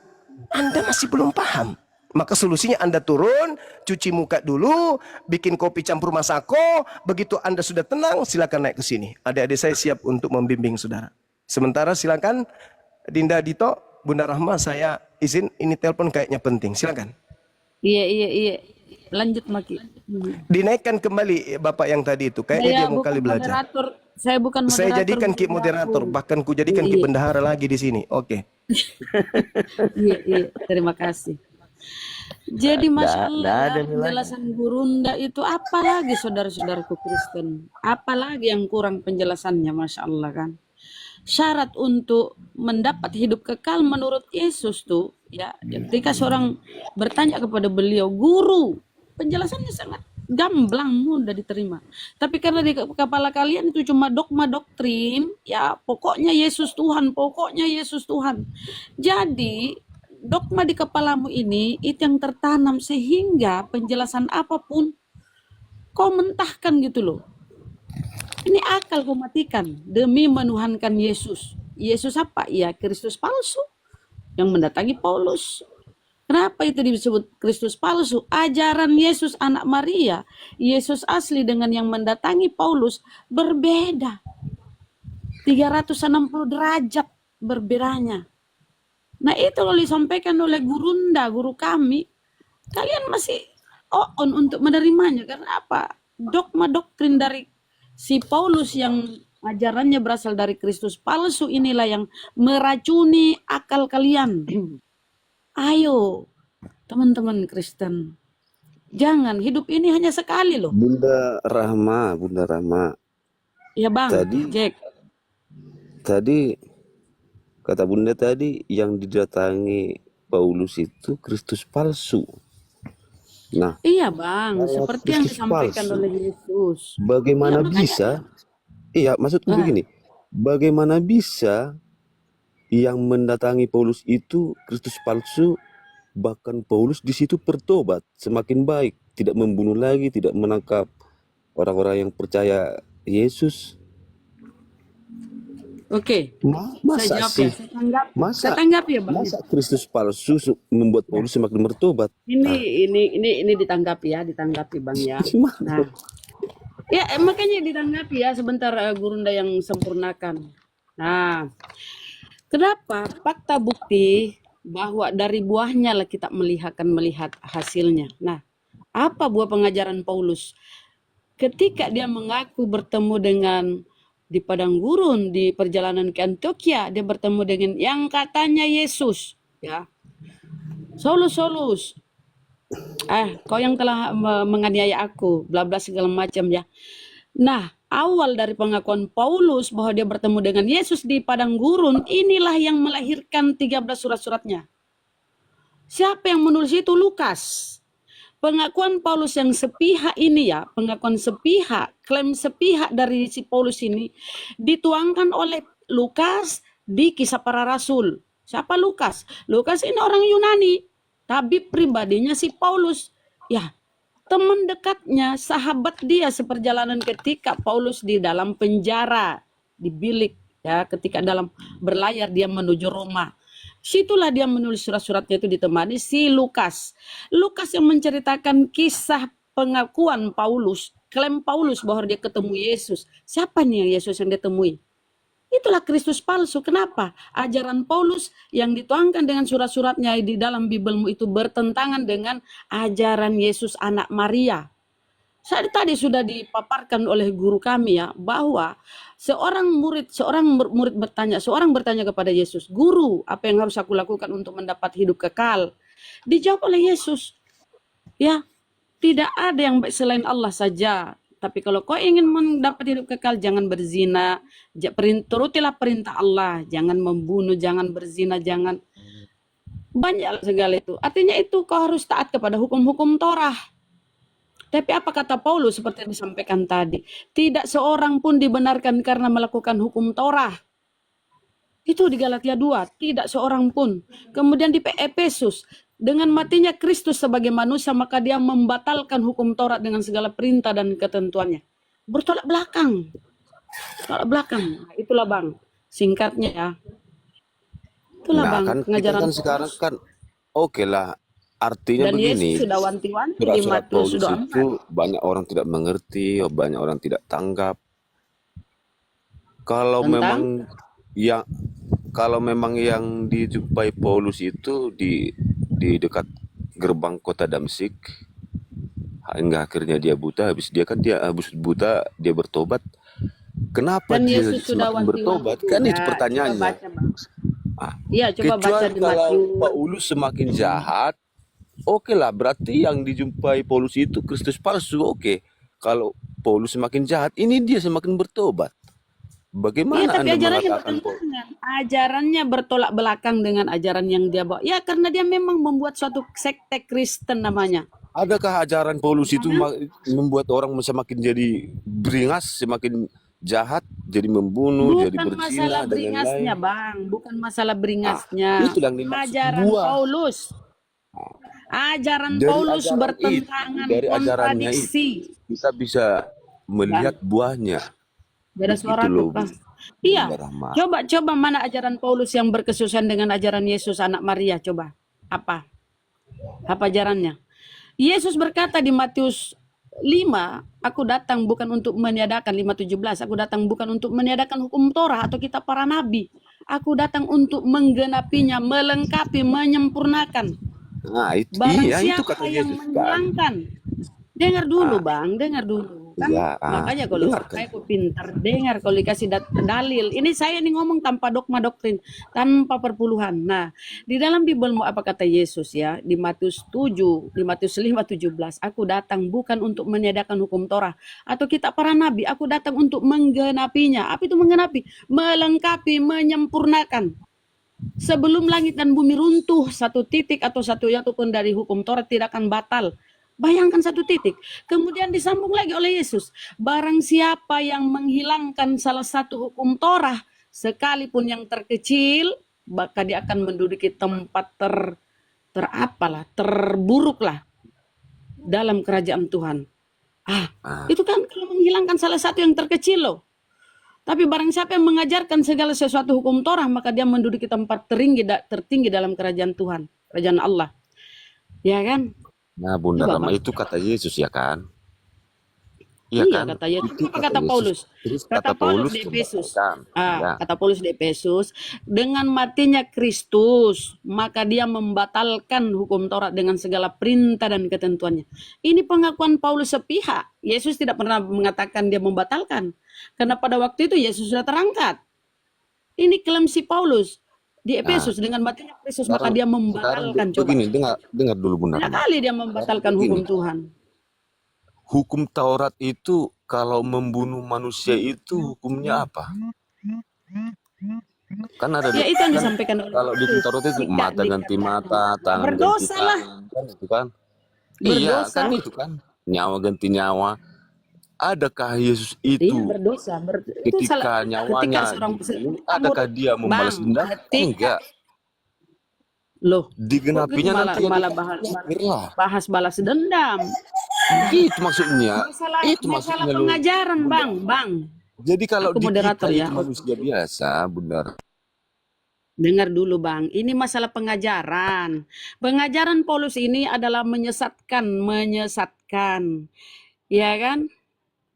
Anda masih belum paham. Maka solusinya Anda turun, cuci muka dulu, bikin kopi campur masako. Begitu Anda sudah tenang, silakan naik ke sini. Adik-adik saya siap untuk membimbing saudara. Sementara silakan Dinda Dito, Bunda Rahma, saya izin, ini telepon kayaknya penting. Silakan. Iya. Lanjut Maki. Dinaikkan kembali Bapak yang tadi itu. Kayaknya dia mau kali belajar. Saya bukan moderator. Saya jadikan Ki moderator, bahkan ku jadikan Ki bendahara lagi di sini. Oke. Iya. Terima kasih. Jadi Masya Allah, penjelasan Gurunda itu apalagi saudara-saudaraku Kristen. Apalagi yang kurang penjelasannya, Masya Allah kan. Syarat untuk mendapat hidup kekal menurut Yesus tuh, ya, ketika seorang bertanya kepada beliau, guru, penjelasannya sangat gamblang, mudah diterima. Tapi karena di kepala kalian itu cuma dogma doktrin, ya pokoknya Yesus Tuhan, pokoknya Yesus Tuhan. Jadi dogma di kepalamu ini itu yang tertanam sehingga penjelasan apapun kau mentahkan gitu loh. Ini akal kau matikan demi menuhankan Yesus. Yesus apa? Ya Kristus palsu yang mendatangi Paulus. Kenapa itu disebut Kristus palsu? Ajaran Yesus anak Maria, Yesus asli dengan yang mendatangi Paulus berbeda. 360 derajat berbedanya. Nah itu loh disampaikan oleh Gurunda, guru kami. Kalian masih on untuk menerimanya. Karena apa? Dogma doktrin dari si Paulus yang ajarannya berasal dari Kristus palsu inilah yang meracuni akal kalian. Ayo teman-teman Kristen, jangan, hidup ini hanya sekali loh. Bunda Rahma. Ya Bang, Jack. Tadi kata Bunda tadi yang didatangi Paulus itu Kristus palsu. Nah, Iya Bang, kalau seperti yang Kristus disampaikan palsu, oleh Yesus. bagaimana Ya, makanya, bisa? Iya, maksudku begini. Bagaimana bisa yang mendatangi Paulus itu Kristus palsu, bahkan Paulus di situ bertobat, semakin baik, tidak membunuh lagi, tidak menangkap orang-orang yang percaya Yesus. Oke, Masa saya jawab sih? ya. Saya Masa tanggap ya Bang. masa Kristus palsu membuat Paulus semakin bertobat? Ini ditanggapi Bang ya. Gimana? Nah, ya makanya ditanggapi ya sebentar, Gurunda yang sempurnakan. Nah, kenapa? Fakta bukti bahwa dari buahnya lah kita melihat hasilnya. Nah, apa buah pengajaran Paulus? Ketika dia mengaku bertemu dengan di padang gurun, di perjalanan ke Antioquia, dia bertemu dengan yang katanya Yesus, ya. Saulus, kau yang telah menganiaya aku, bla bla segala macam ya. Nah, awal dari pengakuan Paulus bahwa dia bertemu dengan Yesus di padang gurun, inilah yang melahirkan 13 surat-suratnya. Siapa yang menulis itu? Lukas. Pengakuan Paulus yang sepihak ini ya, pengakuan sepihak, klaim sepihak dari si Paulus ini dituangkan oleh Lukas di Kisah Para Rasul. Siapa Lukas? Lukas ini orang Yunani, tabib pribadinya si Paulus. Ya, teman dekatnya, sahabat dia seperjalanan ketika Paulus di dalam penjara, di bilik, ya, ketika dalam berlayar dia menuju Roma. Situlah dia menulis surat-suratnya itu ditemani si Lukas. Lukas yang menceritakan kisah pengakuan Paulus klaim Paulus bahwa dia ketemu Yesus. Siapa nih yang Yesus yang dia temui? Itulah Kristus palsu. Kenapa? Ajaran Paulus yang dituangkan dengan surat-suratnya di dalam Bibelmu itu bertentangan dengan ajaran Yesus anak Maria. Saya tadi sudah dipaparkan oleh guru kami ya, bahwa seorang murid bertanya kepada Yesus, "Guru, apa yang harus aku lakukan untuk mendapat hidup kekal?" Dijawab oleh Yesus, ya, tidak ada yang baik selain Allah saja. Tapi kalau kau ingin mendapat hidup kekal, jangan berzina, turutilah perintah Allah, jangan membunuh, jangan berzina, jangan banyak segala itu. Artinya itu kau harus taat kepada hukum-hukum Torah. Tapi apa kata Paulus seperti yang disampaikan tadi? Tidak seorang pun dibenarkan karena melakukan hukum Torah. Itu di Galatia 2, tidak seorang pun. Kemudian di Efesus, dengan matinya Kristus sebagai manusia, maka dia membatalkan hukum Taurat dengan segala perintah dan ketentuannya. Bertolak belakang. Tolak belakang. Nah, itulah Bang, singkatnya ya. Itulah Nah Bang, kan kita pengajaran kan sekarang Paulus. kan oke lah, artinya Dan begini, Yesus sudah wanti-wanti di surat-surat Matius Paulus sudah itu banyak orang tidak mengerti, banyak orang tidak tanggap. Kalau tentang memang yang dijumpai Paulus itu di dekat gerbang kota Damsik, hingga akhirnya dia buta, habis buta dia bertobat. Kenapa dan dia Yesus sudah semakin bertobat? wanti-wanti Kan itu juga. Coba pertanyaannya. baca Bang. Ah, Iya, coba baca kecuali di kalau Matius. Paulus semakin jahat, oke lah, berarti yang dijumpai Paulus itu Kristus palsu. Oke, kalau Paulus semakin jahat, ini dia semakin bertobat. Iya, Bagaimana tapi Anda ajarannya mengatakan bertentangan. Ajarannya bertolak belakang dengan ajaran yang dia bawa. Ya, karena dia memang membuat suatu sekte Kristen namanya. adakah ajaran Paulus itu membuat orang semakin jadi beringas, semakin jahat, jadi membunuh, jadi Bukan masalah berzina dan beringasnya, lain-lain? Bang. Bukan masalah beringasnya. Itu yang dimaksud Ajaran buah. Paulus. Ajaran Dari Paulus ajaran bertentangan, dari ajarannya itu kontradiksi. kita bisa melihat buahnya. Beda Begitu suara loh, tuh, Bang. Bunda Iya. Rahma. Coba mana ajaran Paulus yang berkesusahan dengan ajaran Yesus anak Maria, coba. Apa ajarannya? Yesus berkata di Matius 5, aku datang bukan untuk meniadakan, 5:17, aku datang bukan untuk meniadakan hukum Torah atau kitab para nabi. Aku datang untuk menggenapinya, melengkapi, menyempurnakan. Nah, itu Barang itu siapa kata yang Yesus kan. menghilangkan. Dengar dulu, Bang, dengar dulu. Kan Ya, makanya kalau dengarkan. saya kok pintar, dengar kalau dikasih dalil. Ini saya nih ngomong tanpa dogma doktrin, tanpa perpuluhan. Nah, di dalam Bibelmu apa kata Yesus ya? Di Matius 5:17, aku datang bukan untuk meniadakan hukum Torah atau kitab para nabi, aku datang untuk menggenapinya. Apa itu menggenapi? Melengkapi, menyempurnakan. Sebelum langit dan bumi runtuh, satu titik atau satu pun dari hukum Taurat tidak akan batal. Bayangkan satu titik. Kemudian disambung lagi oleh Yesus. Barang siapa yang menghilangkan salah satu hukum Torah, sekalipun yang terkecil, maka dia akan menduduki tempat terburuklah dalam kerajaan Tuhan. Itu kan kalau menghilangkan salah satu yang terkecil loh. Tapi barang siapa yang mengajarkan segala sesuatu hukum Torah, maka dia menduduki tempat tertinggi dalam kerajaan Tuhan, kerajaan Allah. Ya kan? Nah, Bunda Coba, Rama, Bang. itu kata Yesus ya kan? Iya Iya, kan? kata Yesus. Itu Apa kata Yesus. Paulus? Terus Kata Paulus di coba Efesus. kan? Ya. Kata Paulus di Efesus, dengan matinya Kristus, maka dia membatalkan hukum Taurat dengan segala perintah dan ketentuannya. Ini pengakuan Paulus sepihak. Yesus tidak pernah mengatakan dia membatalkan. Karena pada waktu itu Yesus sudah terangkat. Ini klaim si Paulus di Efesus, dengan matinya Kristus, maka dia membatalkan. Coba. Begini, dengar dulu Bunda Banyak Rama. kali dia membatalkan hukum Tuhan. Hukum Taurat itu kalau membunuh manusia itu hukumnya apa? Kan ada Ya, itu yang disampaikan oleh kalau di Yesus. Taurat itu Tidak mata ganti mata, tangan ganti Berdosa lah. tangan, kan itu kan? Iya, Berdosa. kan itu kan. Nyawa ganti nyawa. Adakah Yesus Iya, itu berdosa. Itu ketika nyawanya dibunuh, adakah dia membalas dendam? Enggak. Loh, Digenapinya nanti malah bahas balas dendam. Gitu maksudnya. Itu Masalah maksudnya lu. pengajaran, Bang. Jadi kalau Aku di moderator kita ya. itu manusia biasa, benar. Dengar dulu, Bang. Ini masalah pengajaran. Pengajaran Paulus ini adalah menyesatkan. Ya kan?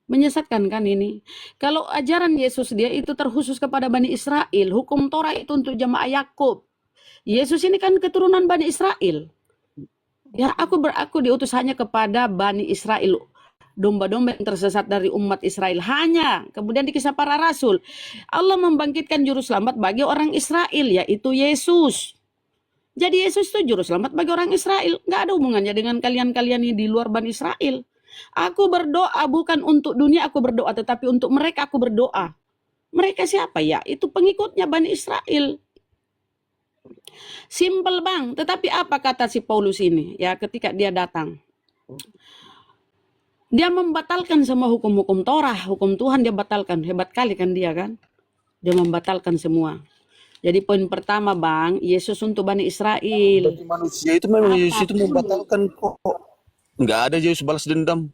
Menyesatkan kan ini? Kalau ajaran Yesus dia itu terkhusus kepada Bani Israel, hukum Torah itu untuk jemaah Yakub. Yesus ini kan keturunan Bani Israel. Ya, aku diutus hanya kepada Bani Israel, domba-domba yang tersesat dari umat Israel. Hanya kemudian di kisah para rasul, Allah membangkitkan juru selamat bagi orang Israel, yaitu Yesus. Jadi Yesus itu juru selamat bagi orang Israel. Nggak ada hubungannya dengan kalian-kalian ini di luar Bani Israel. Aku berdoa bukan untuk dunia aku berdoa, tetapi untuk mereka aku berdoa. Mereka siapa ya? Itu pengikutnya Bani Israel. Simpel bang, tetapi apa kata si Paulus ini? Ya ketika dia datang. Dia membatalkan semua hukum-hukum Torah, hukum Tuhan dia batalkan. Hebat kali kan dia kan? Dia membatalkan semua. Jadi poin pertama bang, Yesus untuk Bani Israel. Bagi manusia itu memang Yesus itu membatalkan kok. Nggak ada Yesus balas dendam.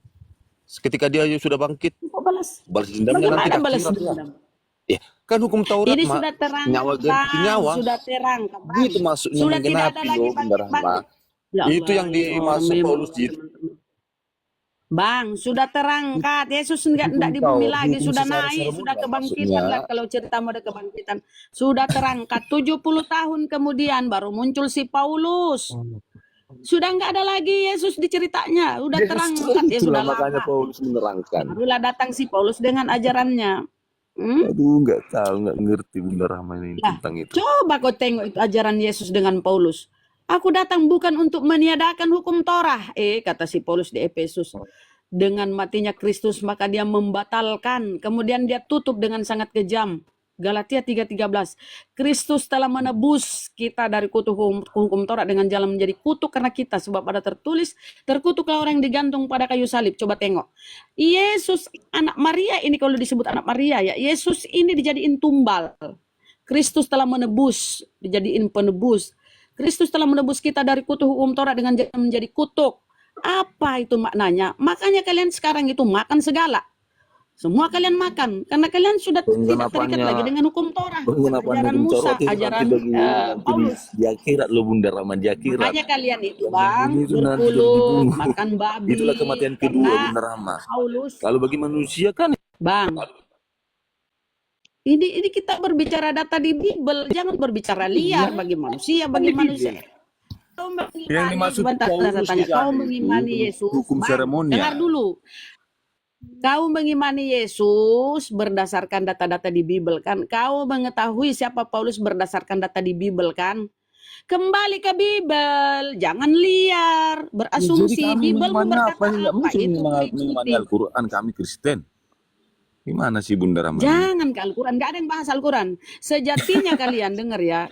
Ketika dia sudah bangkit, Kok balas? balas dendamnya nanti Bagaimana balas akhirat. dendam? Ya, kan hukum Taurat Ini Mak, sudah terang, nyawa ganti Bang. nyawa. Sudah terang, Bang. Itu maksudnya Sudah tidak ada menggenapi lagi loh, Bunda Rahma. bangkit-bangkit. Ya Itu Allah, yang ini orang dimaksud memang, Paulus itu. teman-teman. Bang, sudah terangkat. Yesus enggak di bumi lagi, sudah naik, sudah kebangkitan lah. Kalau cerita ada kebangkitan, sudah terangkat. 70 tahun kemudian baru muncul si Paulus. Sudah enggak ada lagi Yesus diceritanya, udah terangkat ya sudah Itulah makanya lama. Paulus menerangkan. Barulah datang si Paulus dengan ajarannya. Aduh, nggak tahu, nggak ngerti Bunda Rahma ini Nah, tentang itu. coba kau tengok itu ajaran Yesus dengan Paulus. Aku datang bukan untuk meniadakan hukum Torah. Kata si Paulus di Efesus. Dengan matinya Kristus maka dia membatalkan. Kemudian dia tutup dengan sangat kejam. Galatia 3:13. Kristus telah menebus kita dari kutuk hukum Taurat dengan jalan menjadi kutuk karena kita. Sebab ada tertulis, terkutuklah orang yang digantung pada kayu salib. Coba tengok. Yesus, anak Maria ini kalau disebut anak Maria ya. Yesus ini dijadiin tumbal. Kristus telah menebus, dijadiin penebus. Kristus telah menebus kita dari kutuk hukum Taurat dengan jalan menjadi kutuk. Apa itu maknanya? Makanya kalian sekarang itu makan segala. Semua kalian makan karena kalian sudah tidak terikat lagi dengan hukum Torah, ajaran Musa, ajaran Paulus. Di akhirat lo Bunda Rahma, di akhirat. Makanya kalian itu bang Itu nanti berpuluh, dibunuh. makan babi. Itulah kematian kedua karena Bunda Rahma. Paulus, Kalau bagi manusia kan bang. Ini kita berbicara data di Bible, jangan berbicara liar bagi manusia, bagi manusia. Kau yang dimaksud sebentar, Paulus saya tanya, di kau sana mengimani itu Yesus, hukum Bang, seremonial. dengar dulu. Kau mengimani Yesus berdasarkan data-data di Bible kan? Kau mengetahui siapa Paulus berdasarkan data di Bible kan? Kembali ke Bible, jangan liar, berasumsi. Bible berkata apa? Itu mengikuti. Al-Quran, kami Kristen. Gimana sih Bunda Rahma? Jangan ke Al-Quran, gak ada yang bahas Al-Quran. Sejatinya kalian dengar ya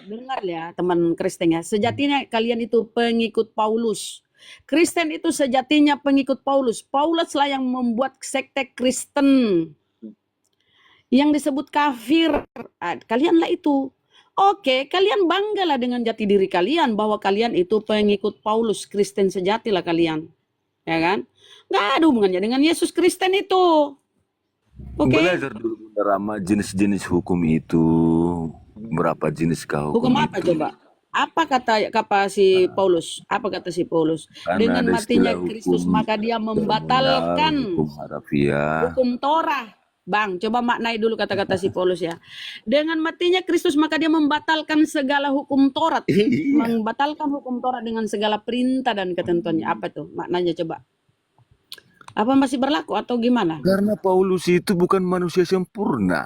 teman Kristen ya. Sejatinya kalian itu pengikut Paulus. Kristen itu sejatinya pengikut Paulus. Paulus lah yang membuat sekte Kristen yang disebut kafir. Kalianlah itu. Oke, kalian banggalah dengan jati diri kalian bahwa kalian itu pengikut Paulus, Kristen sejati lah kalian. Ya kan? Nggak ada hubungannya dengan Yesus Kristen itu. Oke. Belajar dulu Bunda Rahma jenis-jenis hukum itu. Berapa jenis kau Hukum apa itu? coba? Apa kata si Paulus? Apa kata si Paulus? Karena Dengan ada matinya istilah Kristus hukum maka dia membatalkan hukum harafiah. hukum Torah. Bang, coba maknai dulu kata-kata si Paulus ya. Dengan matinya Kristus maka dia membatalkan segala hukum Taurat. Membatalkan hukum Taurat dengan segala perintah dan ketentuannya. Apa tuh maknanya coba? Apa masih berlaku atau gimana? Karena Paulus itu bukan manusia sempurna.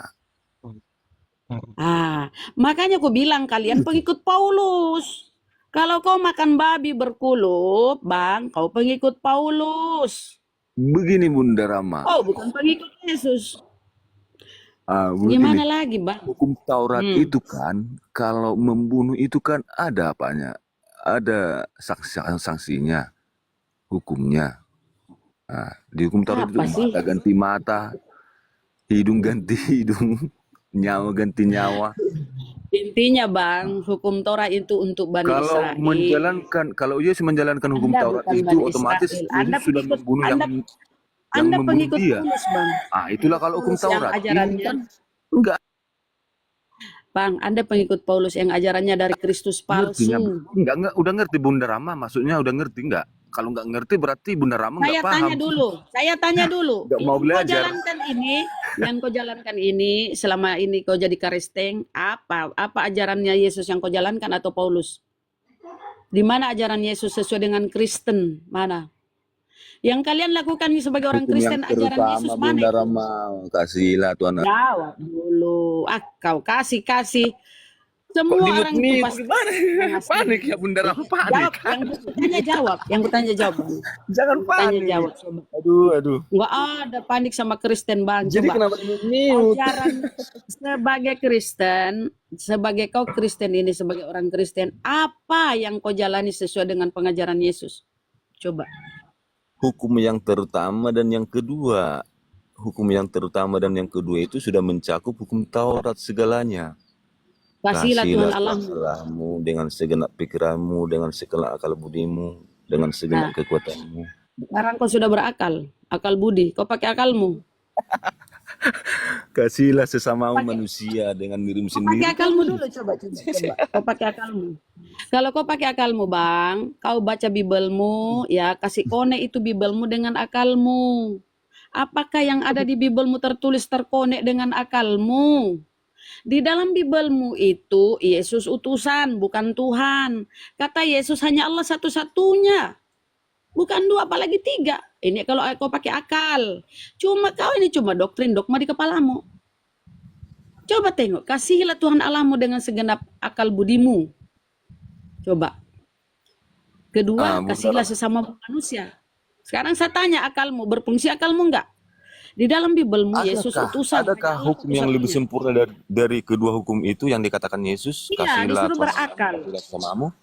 Makanya aku bilang kalian pengikut Paulus. Kalau kau makan babi berkulup, Bang, kau pengikut Paulus. Begini Bunda Rahma. Oh, bukan pengikut Yesus. Begini. Gimana lagi, Bang? Hukum Taurat itu kan, kalau membunuh itu kan ada apanya? Ada sanksinya, hukumnya. Di hukum Taurat Apa itu sih? mata ganti mata, hidung ganti hidung, nyawa ganti nyawa. Intinya, Bang, hukum Torah itu untuk Bani Israel. Kalau Yesus menjalankan hukum Anda Taurat bukan itu Bani otomatis Israel. Yesus Anda sudah pengikut- membunuh Anda yang membunuh pengikut dia. Paulus, Bang. Itulah kalau hukum Paulus yang Taurat. Ini ajarannya, kan enggak Bang, Anda pengikut Paulus yang ajarannya dari Kristus ngerti. palsu. Enggak, udah ngerti Bunda Rahma, maksudnya udah ngerti enggak? Kalau nggak ngerti berarti Bunda Rama Saya nggak paham. tanya dulu. Nggak mau belajar. Yang kau jalankan ini selama ini kau jadi Kristen, apa ajarannya Yesus yang kau jalankan atau Paulus? Di mana ajaran Yesus sesuai dengan Kristen? Mana? Yang kalian lakukan sebagai orang Hukum Kristen, yang ajaran terutama Yesus mana Bunda itu? Rama, kasihlah Tuhan. Jawab dulu. Kau kasih. Semua orang itu pasti ngasih. Panik ya Bunda Rama, panik. Jawab. Yang bertanya jawab. Jangan panik. Jawab. Coba. Aduh. Nggak ada panik sama Kristen, Bang. Jadi Coba. kenapa mute? Ajaran sebagai Kristen, sebagai kau Kristen ini, sebagai orang Kristen, apa yang kau jalani sesuai dengan pengajaran Yesus? Coba. Hukum yang terutama dan yang kedua. Hukum yang terutama dan yang kedua itu sudah mencakup hukum Taurat segalanya. Kasihlah Tuhan Allahmu. Allahmu dengan segenap pikiranmu, dengan segenap akal budimu, dengan segenap kekuatanmu. Sekarang kau sudah berakal, akal budi. Kau pakai akalmu. Kasihlah sesamamu manusia dengan dirimu sendiri. Pakai akalmu dulu, coba. Kau pakai akalmu. Kalau kau pakai akalmu, Bang, kau baca Bibelmu, ya kasih konek itu Bibelmu dengan akalmu. Apakah yang ada di Bibelmu tertulis terkonek dengan akalmu? Di dalam Bibelmu itu Yesus utusan, bukan Tuhan. Kata Yesus hanya Allah satu-satunya. Bukan dua, apalagi tiga. Ini kalau kau pakai akal. Kau ini cuma doktrin, dogma di kepalamu. Coba tengok, kasihilah Tuhan Allahmu dengan segenap akal budimu. Coba. Kedua, kasihilah sesama manusia. Sekarang saya tanya, akalmu, berfungsi akalmu enggak? Di dalam Bibelmu Yesus utusan. Adakah hukum yang lebih sempurna dari kedua hukum itu yang dikatakan Yesus? Iya, disuruh berakal. Sesamamu.